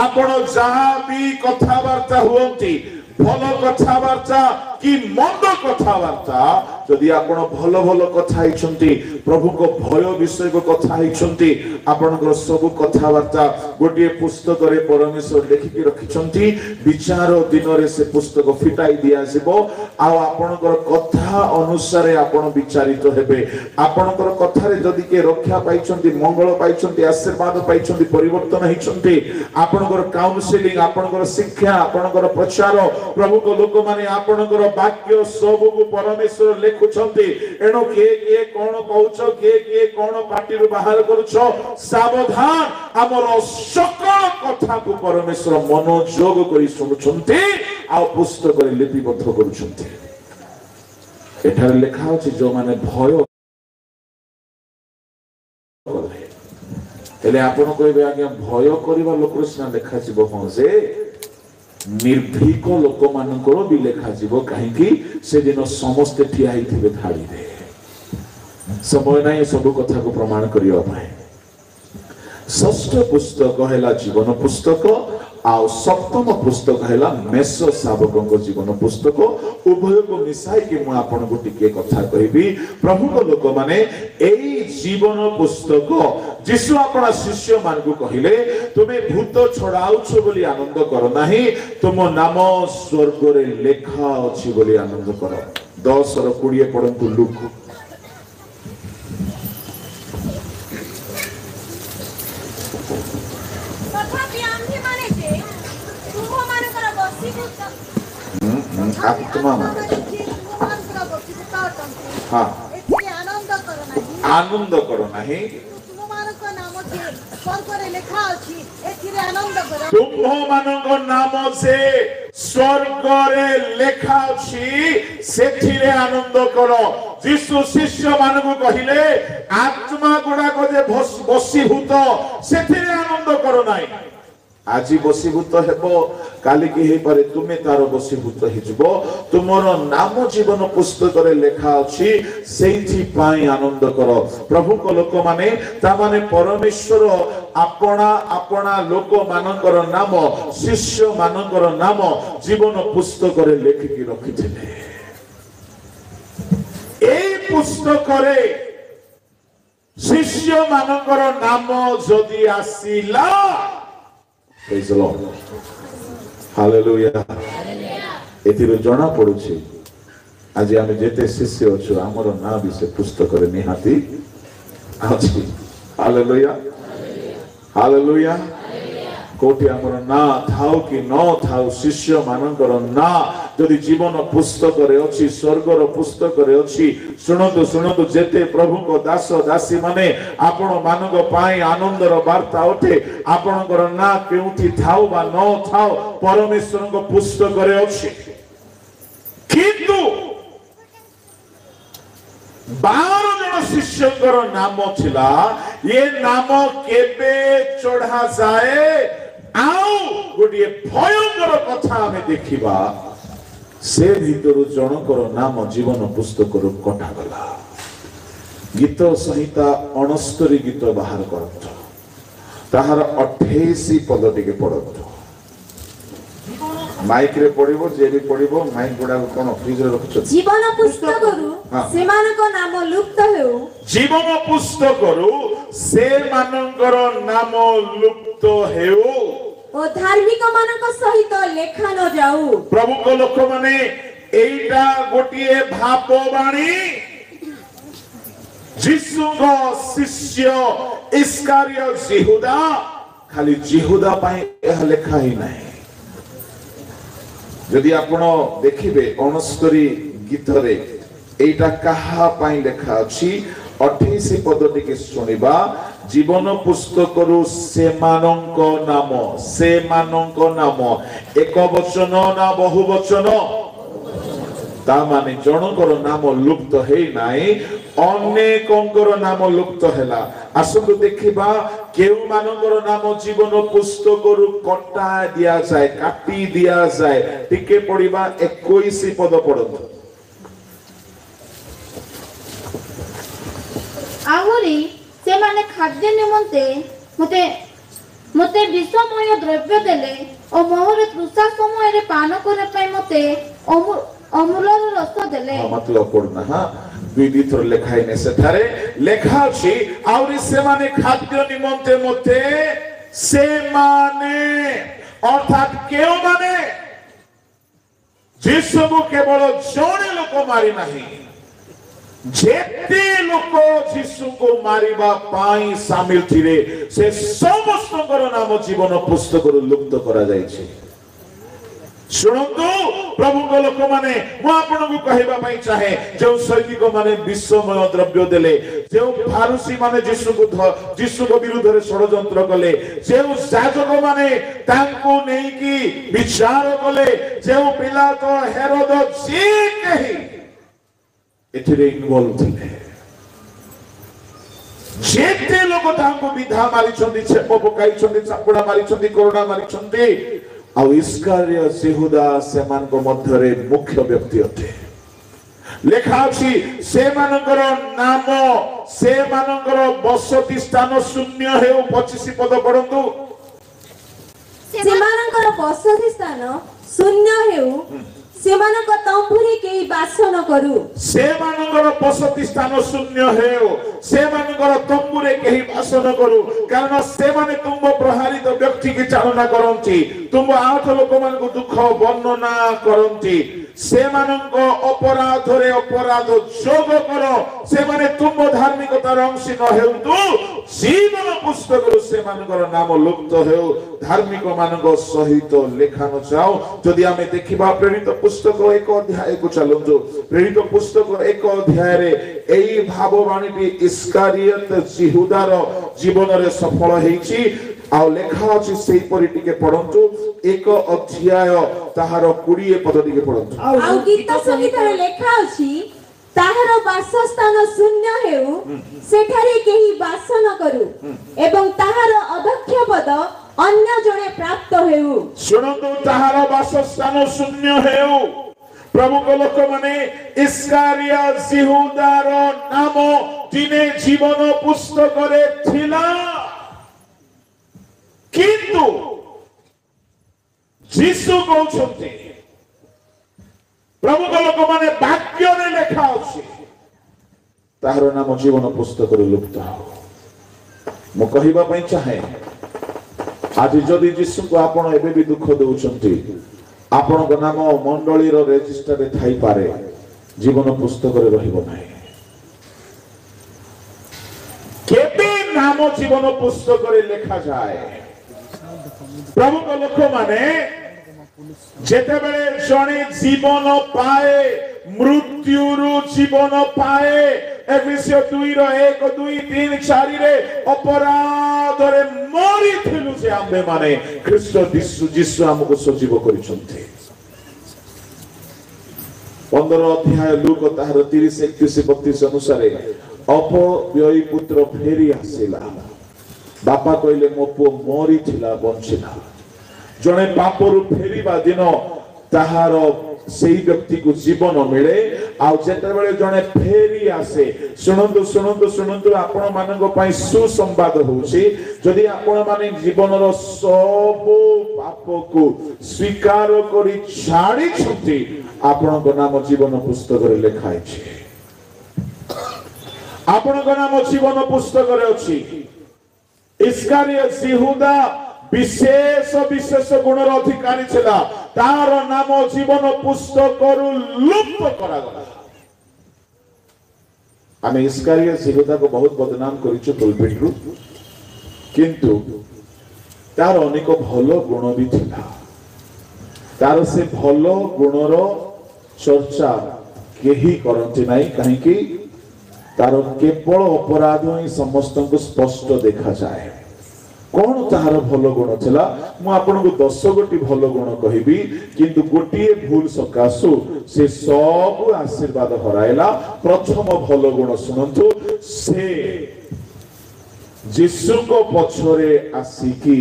आपण जहाँ भी कथावार्ता हुअंती भल कथावार्ता कि मंद कथावार्ता जदि आपण भल भल कथा हिचंती प्रभु को भय विषय को कथा हिचंती आपनकर सब कथावार्ता गोटे पुस्तक रे परमेश्वर लिखि के रखिचंती विचार दिन रे से पुस्तक फिटाई दिया जिवो आ आपनकर कथा अनुसार आपण विचारित हेबे आपनकर कथा रे जदि के रक्षा पाइचंती मंगल पाइचंती आशीर्वाद पाइचंती परिवर्तन हिचंती आपनकर काउंसलिंग आपनकर शिक्षा आपनकर प्रचार प्रभु को लोक माने आपनकर वाक्य सब को परमेश्वर लिखुछंती एनो के कोन कहउछ के कोन पार्टी बाहर करूछ सावधान हमर सकल कथा को परमेश्वर मनोयोग करी सुनुछंती आ पुस्तक रे लिपिबद्ध करूछंती एठार लेखा अछि जो माने भय हेले आपण कहबे आज्ञा भय करबा लोक सिना लेखा छिबो हो जे निर्भीक लोक मानकर भी लेखा जीव कहीं से दिन समस्ते ठिया ही धाड़ी रे समय ना सब कथा को प्रमाण करने षष्ठ पुस्तक है जीवन पुस्तक आ सप्तम पुस्तक है मेष शावक जीवन पुस्तक उभय को मिसाई कि मु आपन को टिके कथा कहबी प्रभु को लोक माने एई जीवन पुस्तक जिसु अपना शिष्य मान को कहिले तुमे भूत छड़ाउछ बोली आनंद कर नाही तुम नाम स्वर्ग रे लेखा अछि बोली आनंद कर 10 और 20 पढंतु लूक आत्मा हाँ आनंद करो नहीं तुम्भ मानक नाम से स्वर्ग रे लेखा अछि सेथिरे आनंद करो। यीशु शिष्य मानक कहिले आत्मा गुडा को जे बसीभूत सेथिरे आनंद करो नाही। आज बसीभूत हेबो काली की हे पारे तुमे तार बसीभूत हिजबो तुमर नाम जीवन पुस्तक रे लेखा अछि सेथि पाई आनंद करो। प्रभु को लोक माने ता माने परमेश्वर अपना अपना लोक मानकर नाम शिष्य मानकर नाम जीवन पुस्तक रे लेखिकी रखिथिले। एई पुस्तक रे शिष्य मानकर नाम जदि आसीला Praise the Lord. Hallelujah. एथिरो जणा पडुछि आज आमे जेते शिष्य अछु हमर ना भी से पुस्तक रे निहाती अछि। Hallelujah. Hallelujah. कोठी हमर ना थाउ कि न थाउ शिष्य मानकर ना जदि जीवन पुस्तक रे अछि स्वर्गर पुस्तक रे अछि सुनंतु सुनंतु जेते प्रभु को दास दासी माने आपण मानक पाई आनंदर वार्ता उठे आपणकर ना केउठी थाउ बा न थाउ परमेश्वर को पुस्तक रे अछि। किंतु 12 जन शिष्यकर नाम थिला ये नाम केबे चढ़ा जाए आउ गोटे भयंकर कथा हमें देखिबा से भीतर जनकर नाम जीवन पुस्तक कटा गला। गीत संहिता 69 गीत बाहर करत ताहार 28 पद टिके पड़त माइक रे पड़िबो जे भी पड़िबो माइक गुडा कोन फ्रिज रे रखछ जीवन पुस्तक सेमानक नाम लुप्त हेउ जीवन पुस्तक से मानकर नाम लुप्त हेउ ओ धार्मिक मानक सहित लेखा न जाऊ। प्रभु को लोक माने एइटा गोटिए भापवाणी यीशु को शिष्य इस्कारियोत यहूदा खाली यहूदा पाई यह लेखा ही नहीं। यदि आपण देखिबे 69 गीत रे एइटा कहा पाई लेखा अछि 28 पद टिके सुनिबा जीवन पुस्तक रु सेमानंक नाम एक वचन ना बहु वचन ता माने जनकर नाम लुप्त हेई नाही अनेकंकर नाम लुप्त हैला। आसु देखिबा केउ मानकर नाम जीवन पुस्तक रु कटा दिया जाए काटी दिया जाए टिके पड़िबा 21 पद पड़त आहुरी से माने खाद्य निमंते मते मते विषमय द्रव्य देले और मोहर तृषा समय रे पान करे पई मते अमूलर रस देले। मतलब पड़ना हां दुई थर लेखाई ने सेठारे लेखा अछि आउरी से माने खाद्य निमंते मते से माने अर्थात केउ माने यीशु को केवल जणे लोक मारी नाही जेते लोक यीशु को मारिबा पाई शामिल थिले से समस्तकर नाम जीवन पुस्तक लुप्त करा जायछि। सुनंतु प्रभु को लोक माने मु आपन को कहबा पई चाहे जो सैनिक माने विश्वमय द्रव्य देले जो फारूसी माने यीशु को विरुद्ध रे षडयंत्र कले जो याजक माने तांको नै की विचार कले जो पिलात हेरोद जे कहि एथिरे इन्वॉल्व थिले जेते लोक तांको विधा मारी छंदी छेप पकाई छंदी चापुडा मारी छंदी कोरोना मारी छंदी आ इस्कारियोत यहूदा सेमान को मध्य रे मुख्य व्यक्ति अटे। लेखा अछि से मानकर नाम से मानकर बसति स्थान शून्य हेउ 25 पद पढंतु से मानकर बसति स्थान शून्य हेउ सेमानक तंबुरे केही बास न करू सेमानकर बसति स्थान शून्य हेउ सेमानकर तंबुरे केही बास न करू कारण सेमाने तुम प्रहारित व्यक्ति की चालना करंती तुम आठ लोक मान को दुख वर्णना करंती सेमानक अपराध रे अपराध जोग करो सेमाने तुम धार्मिकतार अंश न हेउतु जीवन पुस्तक रो सेमानकर नाम लुप्त हेउ धार्मिक मानक सहित लेखा न जाओ। जदि आमे देखिबा प्रेरित पुस्तक 1 अध्याय को चलंजो प्रेरित पुस्तक 1 अध्याय रे एई भाववाणी इस्कारियोत यहूदार जीवन रे सफल हेछि ଆଉ ଲେଖା ଅଛି ସେଇ ପରି ଟିକେ ପଢନ୍ତୁ 1 ଅଧ୍ୟାୟ ତାହାର 20 ପଦ ଟିକେ ପଢନ୍ତୁ। ଆଉ ଗୀତ ସଂଗୀତରେ ଲେଖା ଅଛି ତାହାର ବାସସ୍ଥାନ ଶୂନ୍ୟ ହେଉ ସେଠାରେ କେହି ବାସ ନ କରୁ ଏବଂ ତାହାର ଅଧ୍ୟକ୍ଷ ପଦ ଅନ୍ୟ ଜଣେ ପ୍ରାପ୍ତ ହେଉ। ଶୁଣନ୍ତୁ ତାହାର ବାସସ୍ଥାନ ଶୂନ୍ୟ ହେଉ। ପ୍ରଭୁଙ୍କ ଲୋକମାନେ ଇସ୍କାରିୟା ଜିହୁଦାର ନାମ ଦିନେ ଜୀବନ ପୁସ୍ତକରେ ଥିଲା, କିନ୍ତୁ ଯୀଶୁ କହୁଛନ୍ତି ପ୍ରଭୁଙ୍କ ଲୋକମାନେ ଭାଗ୍ୟରେ ଲେଖା ଅଛି ତାହାର ନାମ ଜୀବନ ପୁସ୍ତକରେ ଲୁପ୍ତ ହବ। ମୁଁ କହିବା ପାଇଁ ଚାହେଁ ଆଜି ଯଦି ଯୀଶୁଙ୍କୁ ଆପଣ ଏବେ ବି ଦୁଃଖ ଦେଉଛନ୍ତି, ଆପଣଙ୍କ ନାମ ମଣ୍ଡଳୀର ରେଜିଷ୍ଟରରେ ଥାଇପାରେ, ଜୀବନ ପୁସ୍ତକରେ ରହିବ ନାହିଁ। କେବେ ନାମ ଜୀବନ ପୁସ୍ତକରେ ଲେଖାଯାଏ? ପ୍ରଭୁଙ୍କ ଲୋକମାନେ ଯେତେବେଳେ ଜଣେ ଜୀବନ ପାଏ, ମୃତ୍ୟୁରୁ ଜୀବନ ପାଏ, ଏଫେସୀୟ 2:1, 2, 3, 4 ଅପରାଧରେ ମରିଥିଲୁ ଯେ ଆମ୍ଭେମାନେ ଖ୍ରୀଷ୍ଟ ଯୀଶୁ ଆମକୁ ସଜୀବ କରିଛନ୍ତି। 15 ଅଧ୍ୟାୟ ଲୁକ ତାହାର 30, 31, 32 ଅନୁସାରେ ଅପବ୍ୟୟୀ ପୁତ୍ର ଫେରି ଆସିଲା। ବାପା କହିଲେ ମୋ ପୁଅ ମରିଥିଲା ବଞ୍ଚିଲା। ଜଣେ ପାପରୁ ଫେରିବା ଦିନ ତାହାର ସେଇ ବ୍ୟକ୍ତିକୁ ଜୀବନ ମିଳେ। ଆଉ ଯେତେବେଳେ ଜଣେ ଫେରି ଆସେ, ଶୁଣନ୍ତୁ ଶୁଣନ୍ତୁ ଶୁଣନ୍ତୁ, ଆପଣ ମାନଙ୍କ ପାଇଁ ସୁସମ୍ବାଦ ହଉଛି, ଯଦି ଆପଣ ମାନେ ଜୀବନର ସବୁ ପାପକୁ ସ୍ୱୀକାର କରି ଛାଡ଼ିଛନ୍ତି, ଆପଣଙ୍କ ନାମ ଜୀବନ ପୁସ୍ତକରେ ଲେଖା ହେଇଛି। ଆପଣଙ୍କ ନାମ ଜୀବନ ପୁସ୍ତକରେ ଅଛି। ଇସ୍କାରିୟା ଜିହୁଦା ବିଶେଷ ଗୁଣର ଅଧିକାରୀ ଥିଲା, ତାର ନାମ ଜୀବନ ପୁସ୍ତକରୁ ଲୁପ୍ତ କରାଗଲା। ଆମେ ଇସ୍କାରିୟା ଜିହୁଦାକୁ ବହୁତ ବଦନାମ କରିଛୁ ପୁଲପିଟରୁ, କିନ୍ତୁ ତାର ଅନେକ ଭଲ ଗୁଣ ବି ଥିଲା। ତାର ସେ ଭଲ ଗୁଣର ଚର୍ଚ୍ଚା କେହି କରନ୍ତି ନାହିଁ, କାହିଁକି? ତାର କେବଳ ଅପରାଧ ହିଁ ସମସ୍ତଙ୍କୁ ସ୍ପଷ୍ଟ ଦେଖାଯାଏ। କଣ ତାହାର ଭଲ ଗୁଣ ଥିଲା? ମୁଁ ଆପଣଙ୍କୁ 10 ଗୋଟି ଭଲ ଗୁଣ କହିବି, କିନ୍ତୁ ଗୋଟିଏ ଭୁଲ ସକାଶୁ ସେ ସବୁ ଆଶୀର୍ବାଦ ହରାଇଲା। ପ୍ରଥମ ଭଲ ଗୁଣ ଶୁଣନ୍ତୁ, ସେ ଯୀଶୁଙ୍କ ପଛରେ ଆସିକି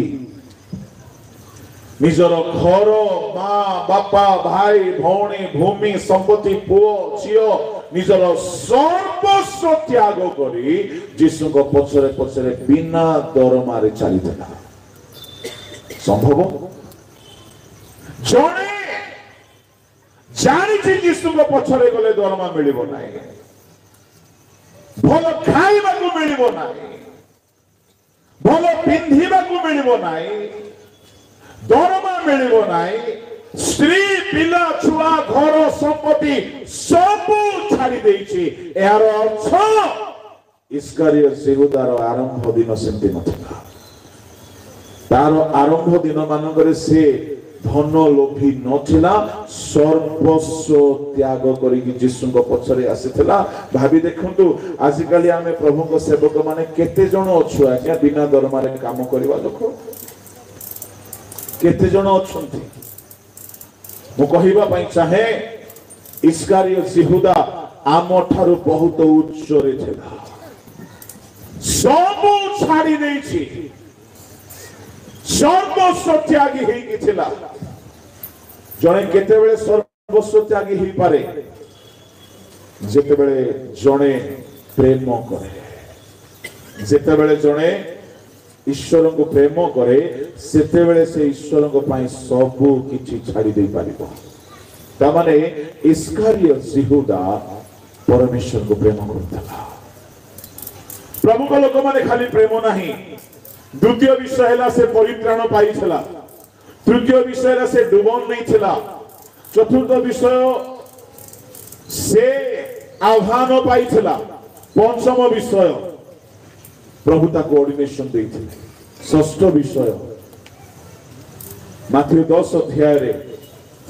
ନିଜର ଘର, ମା ବାପା, ଭାଇ ଭଉଣୀ, ଭୂମି ସମ୍ପତ୍ତି, ପୁଅ ଝିଅ, ନିଜର ସର୍ବସ୍ୱ ତ୍ୟାଗ କରି ଯୀଶୁଙ୍କ ପଛରେ ପଛରେ ବିନା ଦରମାରେ ଚାଲିଥିଲା। ସମ୍ଭବ? ଜଣେ ଜାଣିଛି ଯୀଶୁଙ୍କ ପଛରେ ଗଲେ ଦରମା ମିଳିବ ନାହିଁ, ଭଲ ଖାଇବାକୁ ମିଳିବ ନାହିଁ, ଭଲ ପିନ୍ଧିବାକୁ ମିଳିବ ନାହିଁ, ଦରମା ମିଳିବ ନାହିଁ, ସ୍ତ୍ରୀ ପିଲା ଛୁଆ ଘର ସମ୍ପତ୍ତି ସବୁ ଛାଡ଼ି ଦେଇଛି। ଏହାର ଅର୍ଥ ଇସ୍କାରିୟା ଜିହୁଦାର ଆରମ୍ଭ ଦିନ ସେମିତି ନଥିଲା। ତାର ଆରମ୍ଭ ଦିନ ମାନଙ୍କରେ ସେ ଧନ ଲୋଭୀ ନଥିଲା, ସର୍ବସ୍ୱ ତ୍ୟାଗ କରିକି ଯୀଶୁଙ୍କ ପଛରେ ଆସିଥିଲା। ଭାବି ଦେଖନ୍ତୁ, ଆଜିକାଲି ଆମେ ପ୍ରଭୁଙ୍କ ସେବକ ମାନେ କେତେ ଜଣ ଅଛୁ ଆଜ୍ଞା ବିନା ଦରମାରେ କାମ କରିବା ଲୋକ? କେତେ ଜଣ ଅଛନ୍ତି? ମୁଁ କହିବା ପାଇଁ ଚାହେଁ, ଇସ୍କାରିୟା ଜିହୁଦା ଆମ ଠାରୁ ବହୁତ ଉଚ୍ଚରେ ଥିଲା, ସବୁ ଛାଡ଼ି ଦେଇଛି, ସର୍ବସ୍ୱ ତ୍ୟାଗୀ ହେଇକି ଥିଲା। ଜଣେ କେତେବେଳେ ସର୍ବସ୍ୱ ତ୍ୟାଗୀ ହେଇପାରେ? ଯେତେବେଳେ ଜଣେ ପ୍ରେମ କରେ, ଯେତେବେଳେ ଜଣେ ଈଶ୍ୱରଙ୍କୁ ପ୍ରେମ କରେ, ସେତେବେଳେ ସେ ଈଶ୍ୱରଙ୍କ ପାଇଁ ସବୁ କିଛି ଛାଡ଼ି ଦେଇ ପାରିବ। ତାମାନେ ଇସ୍କାରିୟା ଜିହୁଦା ପରମେଶ୍ୱରଙ୍କୁ ପ୍ରେମ କରୁଥିଲା। ପ୍ରଭୁଙ୍କ ଲୋକମାନେ ଖାଲି ପ୍ରେମ ନାହିଁ, ଦ୍ୱିତୀୟ ବିଷୟ ହେଲା ସେ ପରିତ୍ରାଣ ପାଇଥିଲା, ତୃତୀୟ ବିଷୟ ହେଲା ସେ ଡୁବନ ନେଇଥିଲା, ଚତୁର୍ଥ ବିଷୟ ସେ ଆହ୍ୱାନ ପାଇଥିଲା, ପଞ୍ଚମ ବିଷୟ ପ୍ରଭୁ ତାକୁ ଅର୍ଡିନେସନ ଦେଇଥିଲେ, ଷଷ୍ଠ ବିଷୟ ମାଥିଉ 10 ଅଧ୍ୟାୟରେ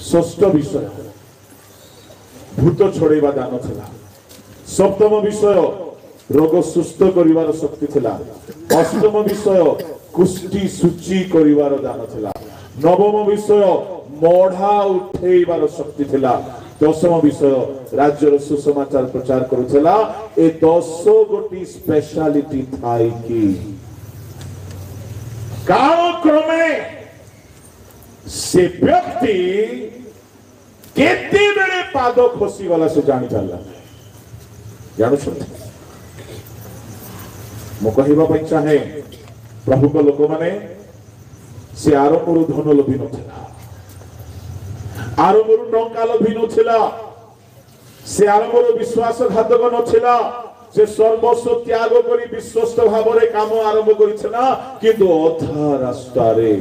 ଷଷ୍ଠ ବିଷୟ ଭୂତ ଛଡେଇବା ଦାନ ଥିଲା, ସପ୍ତମ ବିଷୟ ରୋଗ ସୁସ୍ଥ କରିବାର ଶକ୍ତି ଥିଲା, ଅଷ୍ଟମ ବିଷୟ कुष्ठी सूची करिवार दान थिला नवम विषय मढ़ा उठेबार शक्ति थिला दशम विषय राज्यर सुसमाचार प्रचार करुथिला ए 10 गोटी स्पेशलिटी थाई की कालक्रमे से व्यक्ति केते बेले पाद खसी गला से जानि पारला जानु मु कहबा पई चाहे प्रभु को लोक माने से आरंभरु धन लोभी नथिला आरंभरु टंका लोभी नथिला से आरंभरु विश्वासघातक नथिला से सर्वस्व त्याग करी विश्वस्त भावरे काम आरंभ करिछना किंतु अधा रास्ता रे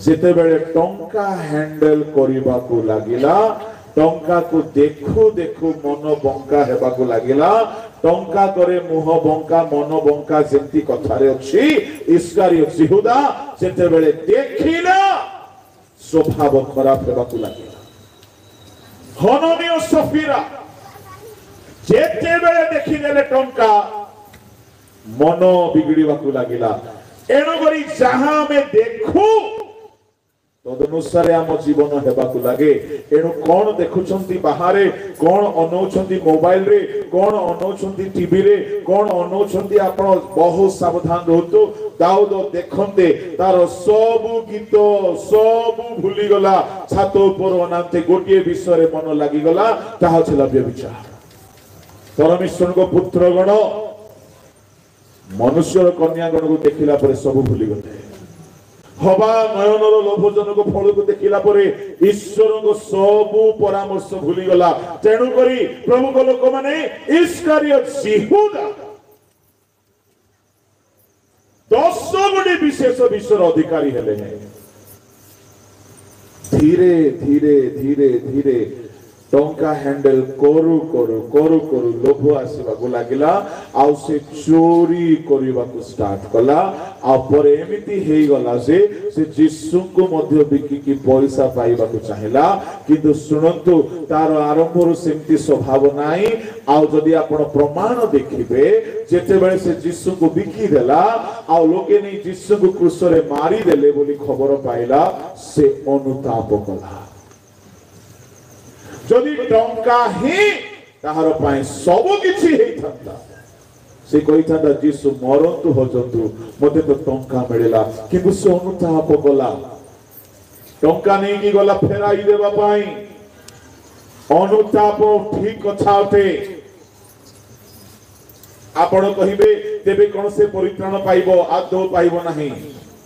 जेते बेले टंका हैंडल करिबा को लागिला टंका को देखु देखु मन बंका हेबा को लागिला टंका करे मुह बंका मन बंका जेंती कथारे अछि इस्कारियोत यहूदा जेते बेले देखिला स्वभाव खराब हेबा को लागिला हननियो सफीरा जेते बेले देखिले टंका मन बिगड़ीबा को लागिला एनो करी जहां में देखू तदनुसारे आम जीवन हेबाकु लागे एणु कौन देखुछंती बाहरे कौन अनौछंती मोबाइल रे कौन अनौछंती टीवी रे कौन अनौछंती आपण बहुत सावधान रहतु दाऊद देखंते तार सब गीत सब भूली गला छात ऊपर अनाते गोटिए विषय रे मन लागि गला ताहा छला व्यभिचार परमेश्वर को पुत्रगण मनुष्य कन्यागण को देखिला पर सब भूली गले हवा नयनर लोभजनक फल को देखिला परे ईश्वर को सब परामर्श भूली गला तेणु करी प्रभु को लोक माने इस्कारियोत यहूदा 10 गोटी विशेष विषय अधिकारी हेले हैं धीरे धीरे धीरे धीरे टंका हैंडल करू करू करू करू लोभ आसीबा को लागिला आउ से चोरी करिबा को स्टार्ट कला आ पर एमिति हेई गला से यीशु को मध्य बिकी की पैसा पाइबा को चाहेला किंतु सुनंतु तार आरंभरु सेमति स्वभाव नाही आ जदी आपण प्रमाण देखिबे जेते बेले से यीशु को बिकी देला आ लोके नै यीशु को क्रूस रे मारी देले बोली खबर पाइला से अनुताप कला जदि टंका ही ताहार पाए सब किछि हेई थांता से कहि थांता यीशु मरंतु होजंतु मते तो टंका मिलेला किंतु से अनुताप कला टंका नै की गला फेराई देबा पाई अनुताप ठीक कथा अटे आपण कहिबे तेबे कोन से परित्राण पाइबो आदौ पाइबो नाही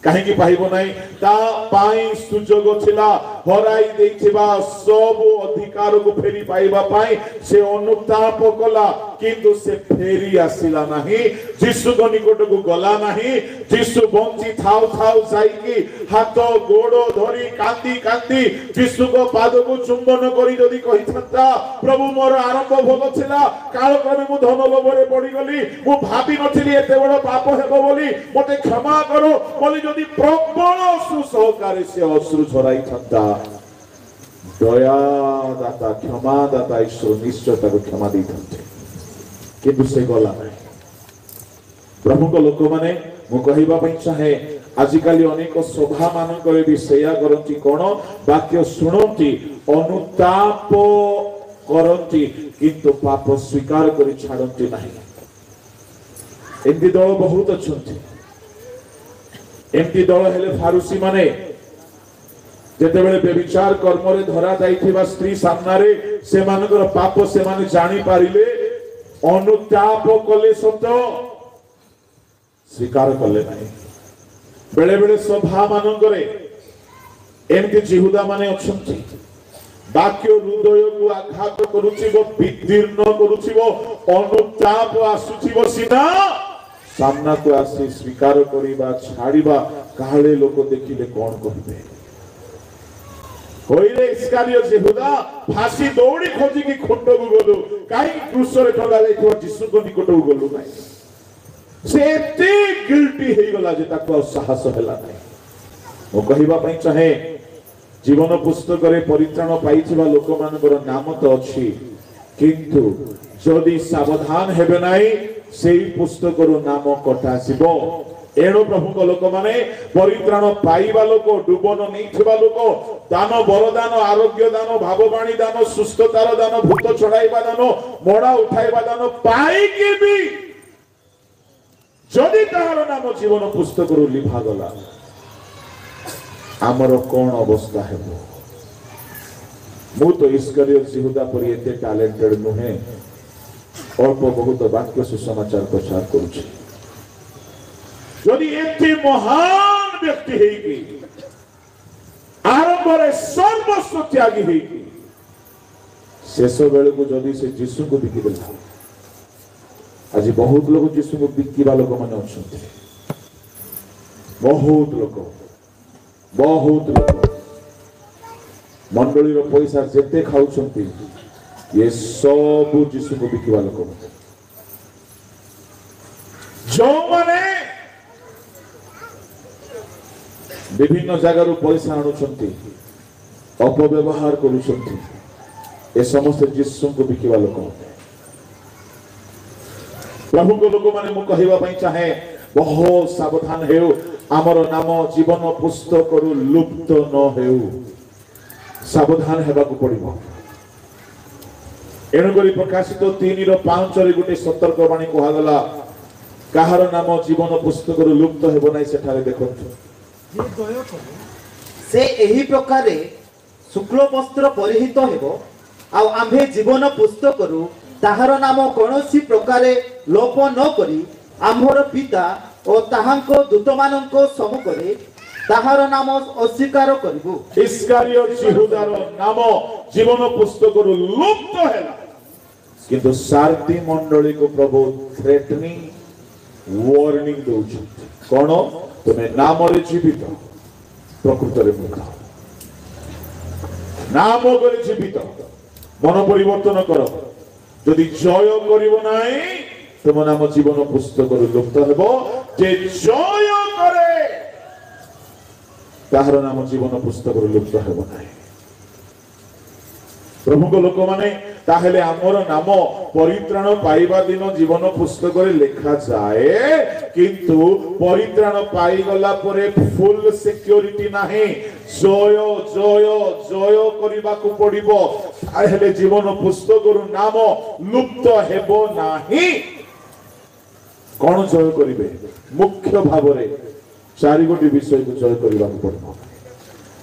कहीं पाइबो नहीं ता पाई सुजोग छिला हराई देइथिबा सब अधिकार को फेरी पाइबा पाई से अनुताप कला किंतु से फेरी आसिला नहीं यीशु को निकट को गला नहीं यीशु बंची थाउ थाउ जाईकी हाथ गोड़ो धरी कांदी कांदी यीशु को पाद को चुंबन करी जदी कहिथंता प्रभु मोर आरंभ भलो छिला काल क्रमे मु धन लोभरे पड़ी गली मु भाबी नथिली एते बड़ पाप हेबो बोली मते क्षमा करो बोली जदी प्रबल सुसहकारे से अश्रु झराई थांता दया दाता क्षमा दाता ईश्वर निश्चय ताको क्षमा दी थांते किंतु से गला नहीं प्रभु को लोक माने मु कहिबा पई चाहे आजिकाली अनेक सभा मान करे भी सेया करंती कोन वाक्य सुनंती अनुताप करंती किंतु पाप स्वीकार करी छाडंती नहीं एंती दल बहुत अछंती एंती दल हेले फारूसी माने जेते बेले व्यभिचार कर्म रे धरा जाईथिबा स्त्री सामना रे से मानकर पाप से माने जानि पारिले अनुताप कले सत स्वीकार कले नहीं बेले बेले सभा मानकरे एमती यहूदा माने अछंती वाक्य हृदय को आघात करूछिबो विदीर्ण करूछिबो अनुताप आसुछिबो सीना सामना को आसी स्वीकार करिबा छाड़ीबा काले लोक देखिले कोन कहिबे होइले इस्कारियोत यहूदा फांसी दौड़ी खोजी की खुंड को गलु काई क्रूस रे टंगा जाइथो यीशु को निकट को गलु नाही से एते गिल्टी हे गला जे ताको साहस हैला नाही ओ कहिबा पई चाहे जीवन पुस्तक रे परित्राण पाइथिबा लोक मानकर नाम तो अछि किंतु जदि सावधान हेबे नाही सेही पुस्तक रो नाम कटा सिबो एणु प्रभु लोक माने परित्राण पाइबा लोक डुबन नहीं लोक दान बरदान आरोग्य दान भाववाणी दान सुस्थतार दान भूत छड़ाइबा दान मोड़ा उठाइबा दान पाइकी भी जदि ताहार नाम जीवन पुस्तक लिभा गला आमर कौन अवस्था है मु तो इस्करियोत यहूदा पर एते टैलेंटेड नुहे अल्प बहुत वाक्य सुसमाचार प्रचार करुछि जदि एते महान व्यक्ति हेगी आरंभ रे सर्वस्व त्यागी हेगी शेष बेले को जदि से यीशु को बिकी देला आज बहुत लोग यीशु को बिकिबा लोक माने अछंती बहुत लोग मंडली पैसा जेते खाउछंती ये सब यीशु को बिकिबा लोक जो माने विभिन्न जगार पैसा आणुछंती अपव्यवहार करुछंती ए समस्त यीशु को बिकिबा लोक प्रभु को लोक माने मु कहिबा पई चाहे बहुत सावधान हेउ आमर नाम जीवन पुस्तक लुप्त न हेउ सावधान हेबा को पड़िबो एणुकरी प्रकाशित 3:5 रे गुटे सतर्क बाणी कहला गला काहर नाम जीवन पुस्तक लुप्त हेबो नै सेठारे देखंतु से एही प्रकारे शुक्ल वस्त्र परिहित हेबो आ आम्भे जीवन पुस्तक ताहार नाम कोनोसी प्रकारे लोप न करी आम्भर पिता और ताहांको दूतमानंको सम्मुखरे ताहार नाम अस्वीकार करिबु इस्करियोत यहूदार नाम जीवन पुस्तक लुप्त हैला किंतु सारथी मंडली को प्रभु थ्रेटनिंग वार्निंग दउछ कोन तुमे नाम रे जीवित प्रकृत रे मूर्ख नाम रे जीवित मन परिवर्तन करो यदि जय करिवो नाही तुम नाम जीवन पुस्तक लुप्त हेबो जे जय करे ताहार नाम जीवन पुस्तक लुप्त हेबो नाही प्रभु को लोक माने ताहेले आमर नाम परित्राण पाइबा दिन जीवन पुस्तक रे लेखा जाए किंतु परित्राण पाई गला परे फुल सिक्योरिटी नाही जय जय जय करिबा को पड़िबो ताहेले जीवन पुस्तक रो नाम लुप्त हेबो नाही कौन जय करिवे मुख्य भाव रे चारि गोटी विषय को जय करिबा को पड़िबो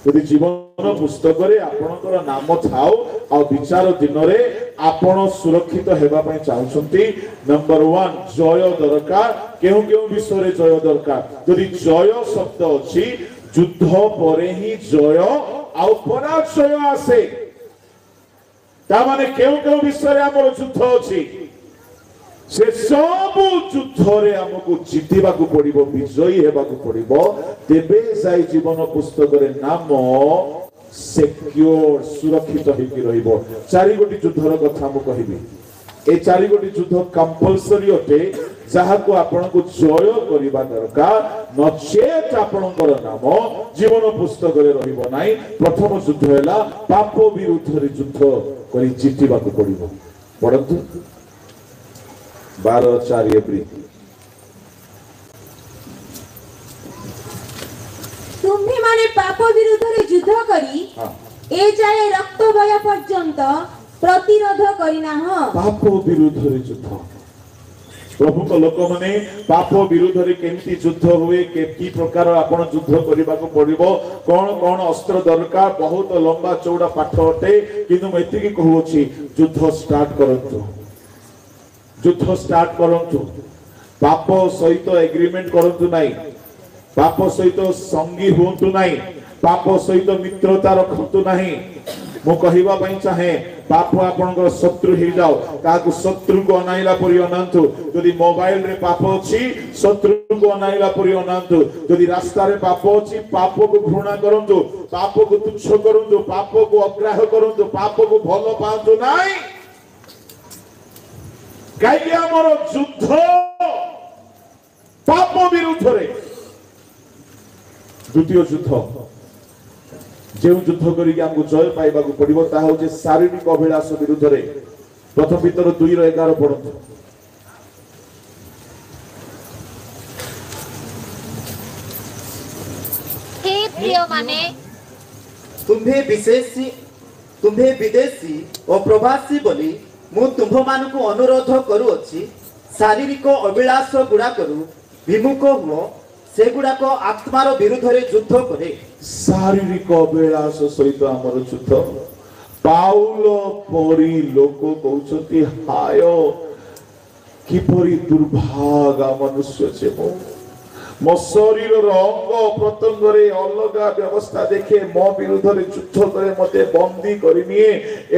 यदि जीवन पुस्तक रे आपनकर नाम थाओ आ विचार दिन रे आपण सुरक्षित हेबा पय चाहउछंती नंबर 1 जय दरकार केउ केउ विषय रे जय दरकार यदि जय शब्द अछि युद्ध परे ही जय आ पराजय आसे ता माने केउ केउ विषय रे हमर युद्ध अछि से सब युद्ध रे हमकु जितिबा को पड़िबो विजयी हेबा को पड़िबो तेबे जाई जीवन पुस्तक रे नाम सिक्योर सुरक्षित होकि रहिबो चारि गोटी युद्धर कथा मु कहिबी ए चारि गोटी युद्ध कंपलसरी अटे जहा को आपन को जय करिबा दरकार नचेत आपनकर नाम जीवन पुस्तक रे रहिबो नाही प्रथम युद्ध हैला पाप विरुद्ध रे युद्ध करि जितिबा को पड़िबो परंतु 12-4 एप्रिल तुम्ही माने पाप विरुद्ध रे युद्ध करी ए जाय रक्त बया पर्यंत प्रतिरोध करिना ह पाप विरुद्ध रे युद्ध प्रभु को लोक माने पाप विरुद्ध रे केमती युद्ध हुए के की प्रकार आपण युद्ध करिबा को पड़िबो कोन कोन अस्त्र दरकार बहुत लंबा चौड़ा पाठ अटे किंतु मैं एति की कहूची युद्ध स्टार्ट करंतु युद्ध स्टार्ट करंतु पाप सहित एग्रीमेंट करंतु नाही पाप सहित संगी होंतु नाही पाप सहित मित्रता रखंतु नाही मु कहिबा पई चाहे पाप आपनकर शत्रु हे जाओ काकु शत्रु को अनाइला परि अनांतु यदि मोबाइल रे पाप अछि शत्रु को अनाइला परि अनांतु यदि रास्ता रे पाप अछि पाप को घृणा करंतु पाप को तुच्छ करंतु पाप को अग्राह्य करंतु पाप को भलो पांतु नाही कहीं आमर युद्ध पाप विरुद्ध रे द्वितीय युद्ध जो युद्ध करिक हमको जय पाइबा को पड़िबो ता हो जे शारीरिक अभिलाष विरुद्ध रे प्रथम पितर 2:11 पढंतु ଝିଅମାନେ तुम्भे विदेशी और प्रवासी बोली मु तुम्भ मानकु अनुरोध करूअछि शारीरिक अभिलाष गुड़ा करू विमुख हुओ से गुड़ा को आत्मार विरुद्ध रे युद्ध करे शारीरिक अभिलाष सहित आमर युद्ध पाउल परी लोक कहउछंती हाय किपरि दुर्भागा मनुष्य छे मो शरीर अंग प्रत्यंग अलग व्यवस्था देखे मो विरुद्ध युद्ध करे मते बंदी करनिए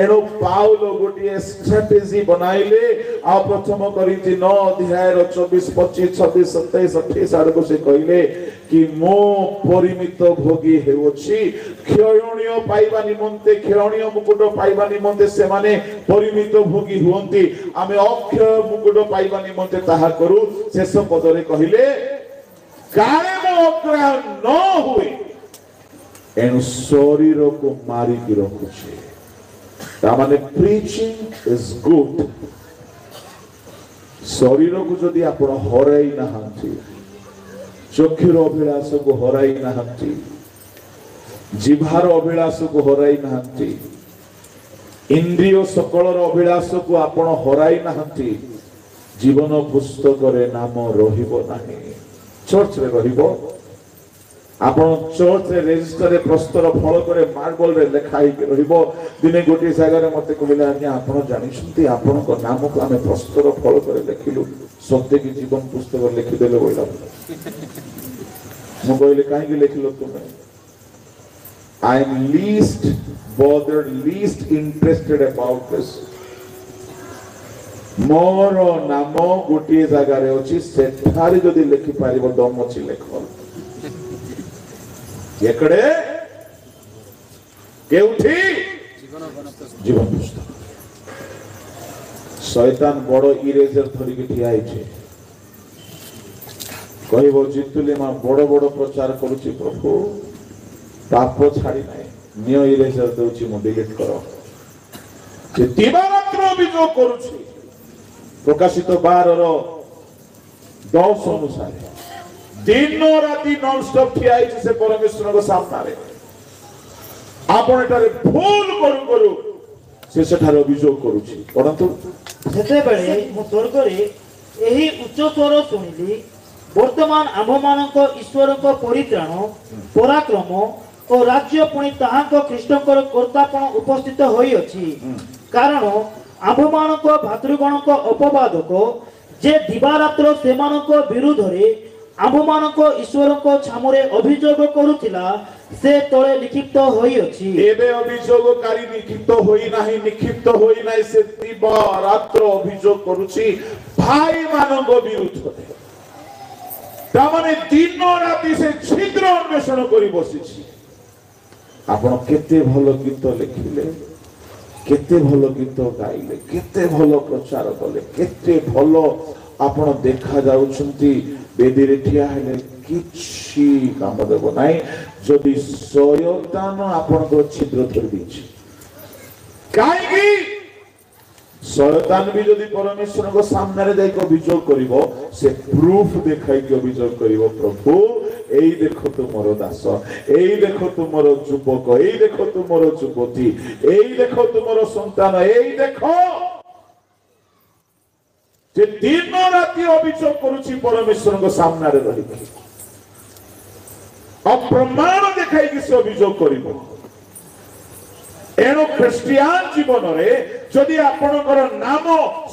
एणु पाउल गोटे स्ट्रेटेजी बनाइले आ प्रथम करिन्थी 9 अध्याय 24 25 26 27 28 आड़ को से कहले कि मो परिमित भोगी हेउछि क्षयणीय पाइबा निमंते क्षयणीय मुकुट पाइबा निमंते से माने परिमित भोगी हुंती आमे अक्षय मुकुट पाइबा निमंते ताहा करू शेष पदरे कहिले कायम अग्रह न हुए एनु शरीर को मारी की रखुछे तामाने प्रीचिंग इज गुड शरीर को जदि आपण हराई नाहंती चक्षुर अभिलाष को हराई नाहंती जिभार अभिलाष को हराई नाहंती इंद्रिय सकलर अभिलाष को आपण हराई नाहंती जीवन पुस्तक रे नाम रहिबो नाही चर्च रे रहिबो आपण चर्च रे रजिस्टर रे प्रस्तर फल करे मार्बल रे लिखाई के रहिबो दिने गोटे जगह रे मते कहले आज्ञा आपण जानि सुनती आपण को नाम को हमें प्रस्तर फल करे लिखिलु सत्य की जीवन पुस्तक लिखि देले बोला मु कहले काहे के लिखिलो तुमे I am least bothered least interested about this मोर नाम गोटे जगह रे अछि सेठारे जदि लिखि पारिबो दम अछि लेखो एकड़े केउठी जीवन पुस्तक शैतान बड़ इरेजर धरि के ठिया आइछे कहबो जितुले मा बड़ बड़ प्रचार करूची प्रभु पाप छाड़ी नाही निय इरेजर दउची मो डिलीट करो जे दिवारात्र अभियोग करूची प्रकाशित 12:10 अनुसार दिन राति नॉन स्टॉप ठिया आइछ से परमेश्वर को सामने रे आपण एटारे भूल करू से सेठारे अभियोग करूची परंतु सेते बेले मु स्वर्ग रे एही उच्च स्वर सुनिली वर्तमान आम्भमानक ईश्वरक परित्राण पराक्रम और राज्य पुणी ताहाक ख्रीष्टकर कर्तापण उपस्थित होई अछि कारण आम्भमानक भातृगणक अपवादक जे दिवारात्र सेमानक विरुद्ध रे आम्भमानक ईश्वरक छामुरे अभियोग करूथिला से तळे लिखित होई अछि एबे अभियोगकारी निक्षिप्त होई नाही से दिवारात्र अभियोग करूची भाई मानक विरुद्ध तामाने दिन राति से छिद्र अन्वेषण करी बसिछि आपण केते भलो गीत लिखिले केते भलो गीत गाइले केते भलो प्रचार कले केते भलो आपण देखा जाउछंती बेदी रे ठिया हेले किछि काम देबो नाही जदि शयतान आपण को छिद्र धरि दिछि काहेकि शयतान भी जदि परमेश्वर को सामने रे जाई अभियोग करिवो से प्रूफ देखाई के अभियोग करिवो प्रभु एई देखो तुमरो दास एई देखो तुमरो युवक एई देखो तुमरो युवती एई देखो तुमरो संतान एई देखो जे दिन राति अभियोग करूची परमेश्वर को सामने रे रही अप्रमाण देखाई के से अभियोग करिवो एनो क्रिश्चियन जीवन रे जदि आपनकर नाम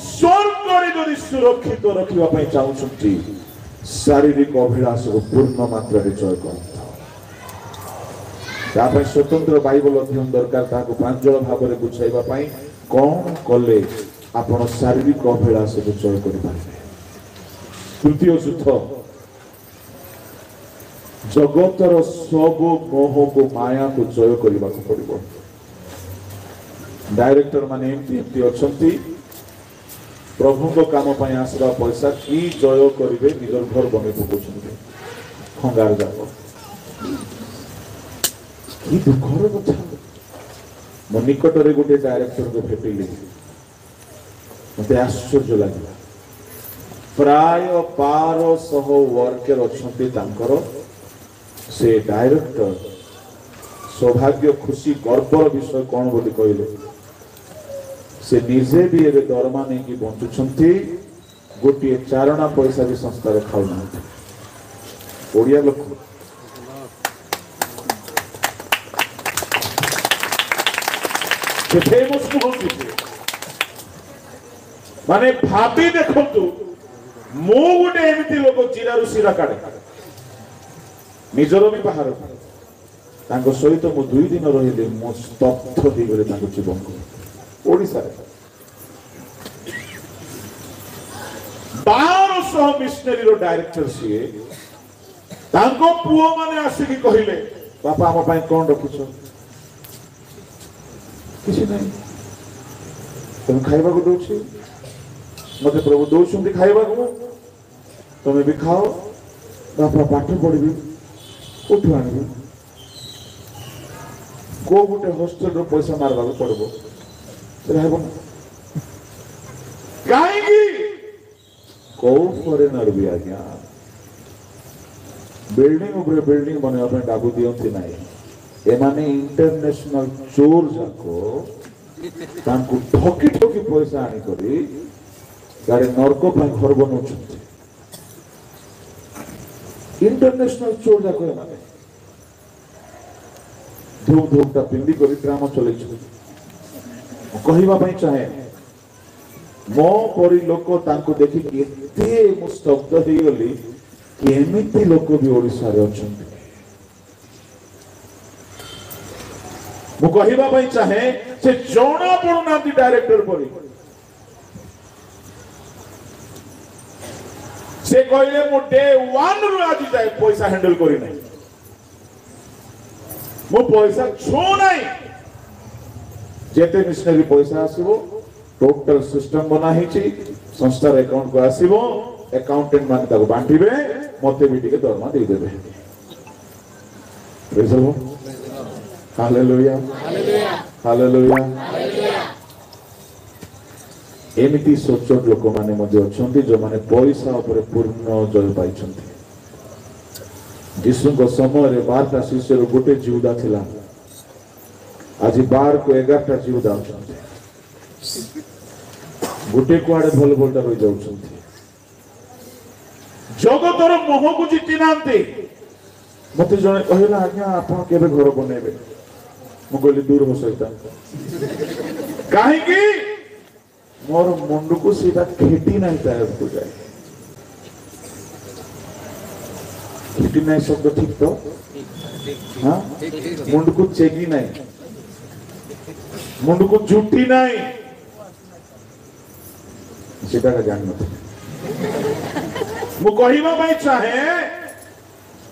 स्वर्ग रे जदि सुरक्षित रखिबा पई चाहुछंती शारीरिक अभिलाष को पूर्ण मात्रा रे जय करता तापर स्वतंत्र बाइबल अध्ययन दरकार ताको प्रांजल भाव रे बुझाइबा पई कोन कले आपण शारीरिक अभिलाष को जय करि पारे तृतीय युद्ध जगतर सब मोह को माया को जय करबा को पड़िबो डायरेक्टर माने एमती अछंती प्रभु को काम पई आसरा पैसा की जय करिवे निजर घर बने पकोछंती खंगार जाको की दुखर कथा मो निकट रे गोटे डायरेक्टर को भेटिली मते आश्चर्य लागला प्राय 1200 वर्कर अछंती तांकर से डायरेक्टर सौभाग्य खुशी गर्वर विषय कौन बोली कहले से निजे भी एबे दरमा नहीं कि बंचुछंती गोटे चारणा पैसा भी संस्था रे खाउ ना ओडिया लोक से फेमस होती माने भाभी देखंतु मो गोटे एमिति लोक जिरारु सिरा काढे निजर भी बाहर तांको सहित मु 2 दिन रहिले मो स्तब्ध हो गले तांको जीवन को ओडिसा रे 1200 मिशनरी रो डायरेक्टर सिए तांको पुओ माने आसी कि कहिले बापा हम पई कोन रखिछो किसी नहीं तुम खाइबा को दोछि मते प्रभु दोछुंती खाइबा को तुम भी खाओ बापा पाठ पढ़बी उठु आनबी को गोटे हॉस्टल रो पैसा मारबा को पड़बो रहबो काहेकी को फॉरेनर भी आ गया बिल्डिंग ऊपर बिल्डिंग बने अपन डाबू दियंती नाही एमाने इंटरनेशनल चोर जाको तांको ठकी ठकी पैसा आनी करी गाड़ी नरक पर घर बनौछंती इंटरनेशनल चोर जाको एमाने धूम धूमटा पिंदी करी ड्रामा चले कहवा पई चाहे मो परी लोक तांको देखि कि एते मुस्तब्ध हो गली कि एमिति लोक भी ओडिसा रे अछंती मु कहवा पई चाहे से जोना पड़ना डायरेक्टर परी से कहले मु डे 1 रु आज जाए पैसा हैंडल करी नहीं मु पैसा छो नहीं जेते मिशनरी पैसा आसीबो टोटल सिस्टम बना हिची संस्था रे अकाउंट को आसीबो अकाउंटेंट मान ताको बांटीबे मते भी टिके दरमा दे देबे praise the lord hallelujah hallelujah एमिति सोचन लोक माने मध्ये अछंती जो माने पैसा ऊपर पूर्ण जय पाइछंती यीशु को समय रे 12टा शिष्य रो गोटे जीवदा थिला आज 12 को 11टा जीवदा अछंती गोटे कुआडे भल भलटा रहि जाउछंती जगतर मोह को जिति नांती मते जने कहला आज्ञा आपण केबे घर बनेबे मु कहली दूर हो सैतान काहे की मोर मुंड को सीधा खेती नहीं तार को जाए खेती नहीं शब्द ठीक तो हाँ मुंड को चेगी नहीं मुंड को झूठी नहीं सीधा का जान मत मु कहवा भाई चाहे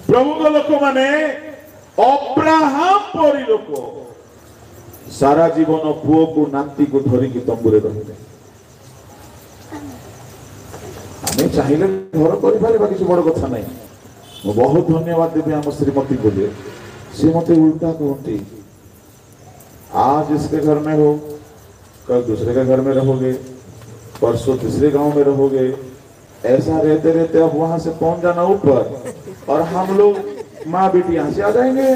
प्रभु को लोक माने अब्राहम परी लोक सारा जीवन पुओ को नाती को धरी की तंबुरे रहिले हमें चाहिए घर कर पारे किसी बड़ कथा नहीं मैं बहुत धन्यवाद देवी आम श्रीमती को सी मत उल्टा कहती आज इसके घर में हो कल दूसरे के घर में रहोगे परसों तीसरे गांव में रहोगे ऐसा रहते रहते अब वहां से पहुंच जाना ऊपर और हम लोग माँ बेटी यहाँ से आ जाएंगे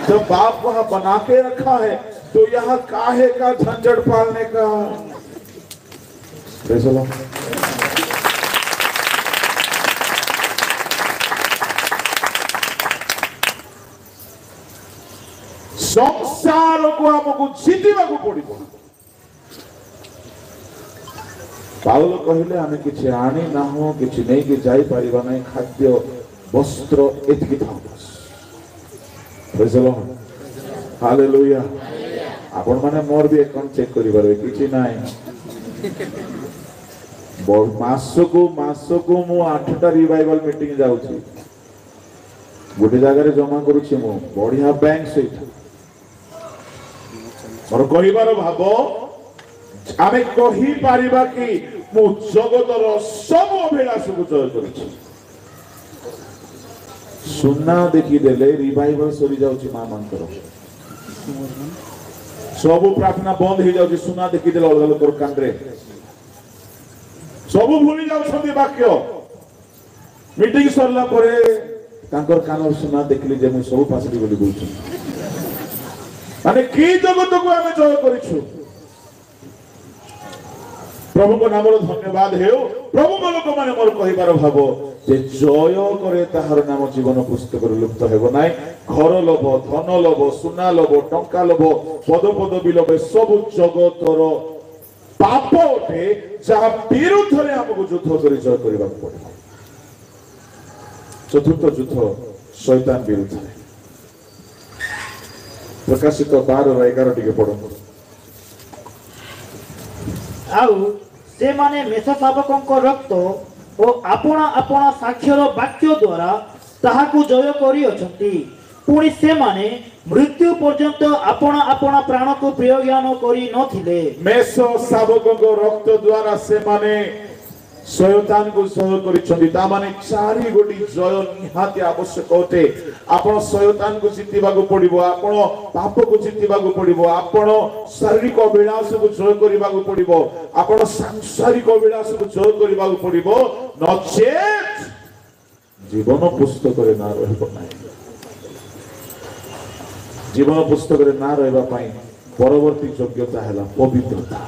जब बाप वहां बना के रखा है तो यहाँ काहे का झंझट पालने का संसार को हमको जीतवा को पड़ो पाउल कहले आमे किछि आनी ना हो किछि नहीं कि जाई परिबा नहीं खाद्य वस्त्र एतकी था बस प्रेज द लॉर्ड हालेलुया आपण माने मोर भी अकाउंट चेक करि परबे किछि नाही मासको मु 8टा रिवाइवल मीटिंग जाउछि गोटे जगह रे जमा करूछि मु बढ़िया बैंक सहित और कहिबार भाबो आमे कहि पारिबा कि मु जगतर सब अभिलाष को जय करिछि सुना देखि देले रिवाइवल सरी जाउछि मा मानकर सब प्रार्थना बंद हो जाउछि सुना देखि देले अलग अलग कांद्रे सब भूली जाउछन्ती वाक्य मीटिंग सरला परे तांकर कान सुना देखली जे मु सब पासली बोली बोलछु ମାନେ କି ଜଗତକୁ ଆମେ ଜୟ କରିଛୁ। ପ୍ରଭୁଙ୍କ ନାମର ଧନ୍ୟବାଦ ହେଉ। ପ୍ରଭୁଙ୍କ ଲୋକମାନେ ମୋର କହିବାର ଭାବ ଯେ ଜୟ କରେ ତାହାର ନାମ ଜୀବନ ପୁସ୍ତକରେ ଲୁପ୍ତ ହେବ ନାହିଁ। ଘର ଲୋଭ, ଧନ ଲୋଭ, ସୁନା ଲୋଭ, ଟଙ୍କା ଲୋଭ, ପଦ ପଦବୀ ଲୋଭ ସବୁ ଜଗତର ପାପ ଅଟେ, ଯାହା ବିରୁଦ୍ଧରେ ଆମକୁ ଯୁଦ୍ଧ କରି ଜୟ କରିବାକୁ ପଡ଼ିବ। ଚତୁର୍ଥ ଯୁଦ୍ଧ ଶୈତାନ ବିରୁଦ୍ଧରେ। ପ୍ରକାଶିତ 12:11 ଟିକେ ପଢନ୍ତୁ। ଆଉ ସେମାନେ ମେଷ ଶାବକଙ୍କ ରକ୍ତ ଓ ଆପଣା ଆପଣା ସାକ୍ଷ୍ୟର ବାକ୍ୟ ଦ୍ୱାରା ତାହାକୁ ଜୟ କରିଅଛନ୍ତି। ପୁଣି ସେମାନେ ମୃତ୍ୟୁ ପର୍ଯ୍ୟନ୍ତ ଆପଣା ଆପଣା ପ୍ରାଣକୁ ପ୍ରିୟ ଜ୍ଞାନ କରି ନଥିଲେ। ମେଷ ଶାବକଙ୍କ ରକ୍ତ ଦ୍ୱାରା ସେମାନେ ଶୈତାନକୁ ଜୟ କରିଛନ୍ତି। ତା ମାନେ ଚାରି ଗୋଟି ଜୟ ନିହାତି ଆବଶ୍ୟକ ଅଟେ। ଆପଣ ଶୈତାନକୁ ଜିତିବାକୁ ପଡିବ, ଆପଣ ପାପକୁ ଜିତିବାକୁ ପଡିବ, ଆପଣ ଶାରୀରିକ ଅଭିଳାଷକୁ ଜୟ କରିବାକୁ ପଡିବ, ଆପଣ ସାଂସାରିକ ଅଭିଳାଷକୁ ଜୟ କରିବାକୁ ପଡିବ, ନଚେତ୍ ଜୀବନ ପୁସ୍ତକରେ ନାଁ ରହିବ ନାହିଁ। ଜୀବନ ପୁସ୍ତକରେ ନାଁ ରହିବା ପାଇଁ ପରବର୍ତ୍ତୀ ଯୋଗ୍ୟତା ହେଲା ପବିତ୍ରତା।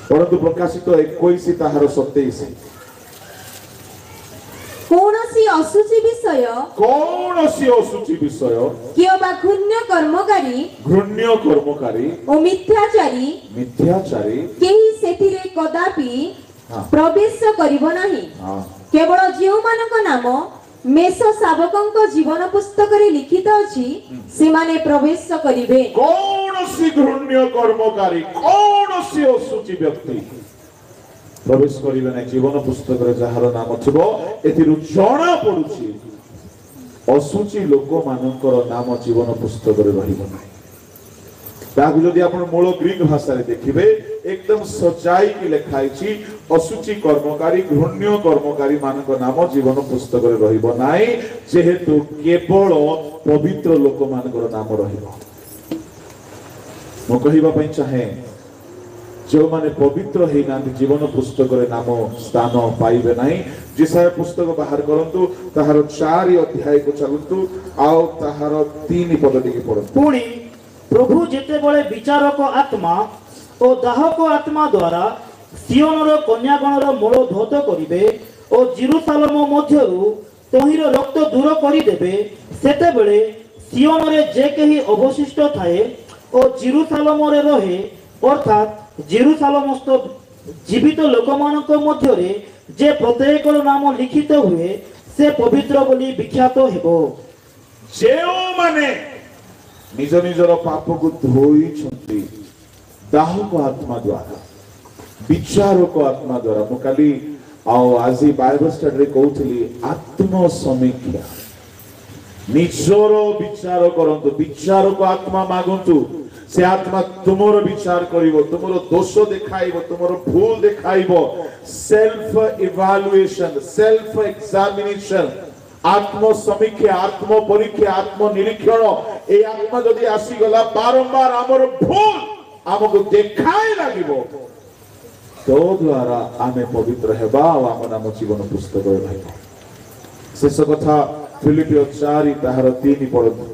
ପରନ୍ତୁ ପ୍ରକାଶିତ 21 ତାହାର 27 କୌଣସି ଅଶୁଚି ବିଷୟ କୌଣସି ଅଶୁଚି ବିଷୟ କିମ୍ବା ଘୃଣ୍ୟ କର୍ମକାରୀ ଓ ମିଥ୍ୟାଚାରୀ କେହି ସେଥିରେ କଦାପି ପ୍ରବେଶ କରିବ ନାହିଁ। କେବଳ ଯେଉଁମାନଙ୍କ ନାମ ମେଷ ଶାବକଙ୍କ ଜୀବନ ପୁସ୍ତକରେ ଲିଖିତ ଅଛି ସେମାନେ ପ୍ରବେଶ କରିବେ। କୌଣସି ଘୃଣ୍ୟ କର୍ମକାରୀ, କୌଣସି ଅଶୁଚି ବ୍ୟକ୍ତି ପ୍ରବେଶ କରିବେ ନାହିଁ। ଜୀବନ ପୁସ୍ତକରେ ଯାହାର ନାମ ଥିବ, ଏଥିରୁ ଜଣା ପଡୁଛି ଅଶୁଚି ଲୋକମାନଙ୍କର ନାମ ଜୀବନ ପୁସ୍ତକରେ ରହିବ ନାହିଁ। ତାହାକୁ ଯଦି ଆପଣ ମୂଳ ଗ୍ରୀକ ଭାଷାରେ ଦେଖିବେ, ଏକଦମ ସଜାଇକି ଲେଖା ହେଇଛି ଅଶୁଚି କର୍ମକାରୀ, ଘୃଣ୍ୟ କର୍ମକାରୀ ମାନଙ୍କ ନାମ ଜୀବନ ପୁସ୍ତକରେ ରହିବ ନାହିଁ, ଯେହେତୁ କେବଳ ପବିତ୍ର ଲୋକମାନଙ୍କର ନାମ ରହିବ। ମୁଁ କହିବା ପାଇଁ ଚାହେଁ, ଯେଉଁମାନେ ପବିତ୍ର ହେଇନାହାନ୍ତି ଜୀବନ ପୁସ୍ତକରେ ନାମ ସ୍ଥାନ ପାଇବେ ନାହିଁ। ଯେସାୟା ପୁସ୍ତକ ବାହାର କରନ୍ତୁ, ତାହାର 4 ଅଧ୍ୟାୟକୁ ଚାଲନ୍ତୁ, ଆଉ ତାହାର 3 ପଦ ଟିକେ ପଢନ୍ତୁ। ପୁଣି ପ୍ରଭୁ ଯେତେବେଳେ ବିଚାରକ ଆତ୍ମା ଓ ଦାହକ ଆତ୍ମା ଦ୍ୱାରା ସିଓନର କନ୍ୟାଗଣର ମୂଳୋଦ୍ଧତ କରିବେ ଓ ଜେରୁସାଲେମ ମଧ୍ୟରୁ ତହିଁର ରକ୍ତ ଦୂର କରିଦେବେ, ସେତେବେଳେ ସିଓନରେ ଯେ କେହି ଅବଶିଷ୍ଟ ଥାଏ ଓ ଜେରୁସାଲେମରେ ରହେ, ଅର୍ଥାତ୍ ଜେରୁସାଲେମସ୍ଥ ଜୀବିତ ଲୋକମାନଙ୍କ ମଧ୍ୟରେ ଯେ ପ୍ରତ୍ୟେକର ନାମ ଲିଖିତ ହୁଏ, ସେ ପବିତ୍ର ବୋଲି ବିଖ୍ୟାତ ହେବ। ଯେଉଁମାନେ ନିଜ ନିଜର ପାପକୁ ଧୋଇଛନ୍ତି ଦାହକ ଆତ୍ମା ଦ୍ୱାରା, ବିଚାରକ ଆତ୍ମା ଦ୍ୱାରା। ମୁଁ କାଲି ଆଉ ଆଜି ବାଇବଲ ଷ୍ଟଡିରେ କହୁଥିଲି, ଆତ୍ମ ସମୀକ୍ଷା, ନିଜର ବିଚାର କରନ୍ତୁ, ବିଚାରକ ଆତ୍ମା ମାଗନ୍ତୁ। ସେ ଆତ୍ମା ତୁମର ବିଚାର କରିବ, ତୁମର ଦୋଷ ଦେଖାଇବ, ତୁମର ଭୁଲ ଦେଖାଇବ। ସେଲ୍ଫ ଇଭାଲୁଏସନ, ସେଲ୍ଫ ଏକ୍ସାମିନେସନ, आत्म समीक्षा, आत्म परीक्षा, आत्म निरीक्षण, ए आत्मा जदि आसीगला बारंबार आमर भूल आमको देखाई लागिबो, तो द्वारा आमे पवित्र हेबा और आम नाम जीवन पुस्तक रहइबो। शेष कथा फिलिपियो 4 ताहार 3 पढନ୍ତୁ।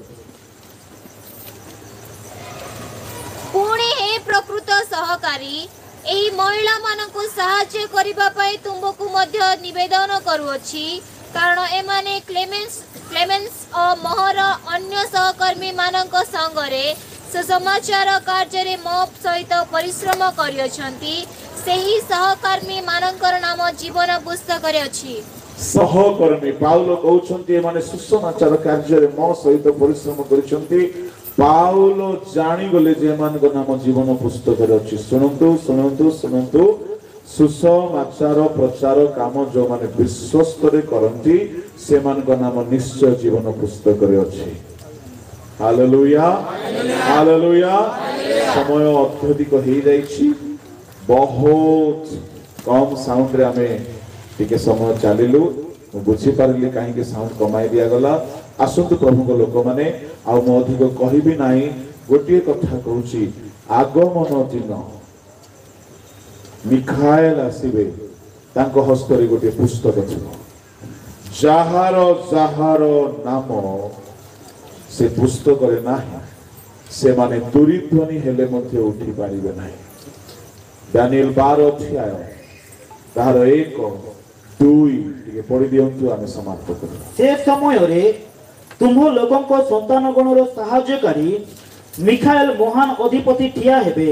पुणी हे प्रकृत सहकारी एही महिला मानकु सहाय्य करिबा पई तुमको मध्य निवेदन करूअछि, कारण एमाने क्लेमेंस और मोहर अन्य सहकर्मी मानक संगरे सुसमाचार कार्य मो सहित परिश्रम करियछंती। सेही सहकर्मी मानकर नाम जीवन पुस्तक रे अछि। सहकर्मी पाउलो कहउछंती एमाने सुसमाचार कार्य रे मो सहित परिश्रम करियछंती। पाउलो जानि गले जे मानक नाम जीवन पुस्तक रे अछि। सुनंतु सुनंतु सुनंतु, सुसमाचार प्रचार काम जो माने विश्वस्त रे करंती, से मानक नाम निश्चय जीवन पुस्तक रे अछि। Hallelujah hallelujah. समय अत्यधिक हो जाइछि, बहुत कम साउंड रे हमें टिके समय चलिलु। मु बुझी पारली काहे के साउंड कमाई दिया गला। आसंतु प्रभु को लोक माने आ मो अधिक कहिबी नाही, गोटिए कथा कहूची, आगमन दिन मिखाएल आसीबे, तांको हस्तरे गोटे पुस्तक थिबो, जाहार जाहार नाम से पुस्तक रे नाही ସେମାନେ ଦୂରୀଧ୍ୱନି ହେଲେ ମଧ୍ୟ ଉଠି ପାରିବେ ନାହିଁ। ଦାନିଏଲ 12 ଅଧ୍ୟାୟ ତାହାର 1 2 ଟିକେ ପଢି ଦିଅନ୍ତୁ, ଆମେ ସମାପ୍ତ କରିବା। ସେ ସମୟରେ ତୁମ୍ଭ ଲୋକଙ୍କ ସନ୍ତାନ ଗଣର ସାହାଯ୍ୟକାରୀ ମିଖାଏଲ ମହାନ ଅଧିପତି ଠିଆ ହେବେ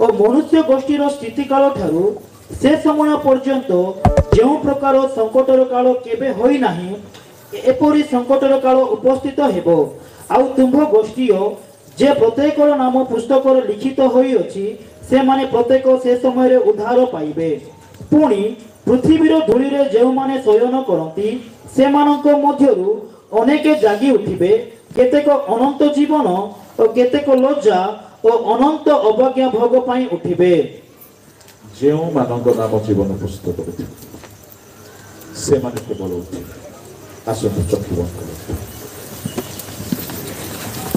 ଓ ମନୁଷ୍ୟ ଗୋଷ୍ଠୀର ସ୍ଥିତିକାଳ ଠାରୁ ସେ ସମୟ ପର୍ଯ୍ୟନ୍ତ ଯେଉଁ ପ୍ରକାର ସଙ୍କଟର କାଳ କେବେ ହୋଇନାହିଁ ଏପରି ସଙ୍କଟର କାଳ ଉପସ୍ଥିତ ହେବ। ଆଉ ତୁମ୍ଭ ଗୋଷ୍ଠୀୟ ଯେ ପ୍ରତ୍ୟେକର ନାମ ପୁସ୍ତକରେ ଲିଖିତ ହୋଇଅଛି ସେମାନେ ପ୍ରତ୍ୟେକ ସେ ସମୟରେ ଉଦ୍ଧାର ପାଇବେ। ପୁଣି ପୃଥିବୀର ଧୂଳିରେ ଯେଉଁମାନେ ଶୟନ କରନ୍ତି ସେମାନଙ୍କ ମଧ୍ୟରୁ ଅନେକ ଜାଗି ଉଠିବେ, କେତେକ ଅନନ୍ତ ଜୀବନ ଓ କେତେକ ଲଜ୍ଜା ଓ ଅନନ୍ତ ଅବଜ୍ଞା ଭୋଗ ପାଇଁ ଉଠିବେ। ଯେଉଁମାନଙ୍କ ନାମ ଜୀବନ ପୁସ୍ତକରେ ଥିବ ସେମାନେ କେବଳ ଉଠିବେ। ଆସନ୍ତୁ ଚକ୍ଷୁ ବନ୍ଦ କରନ୍ତୁ।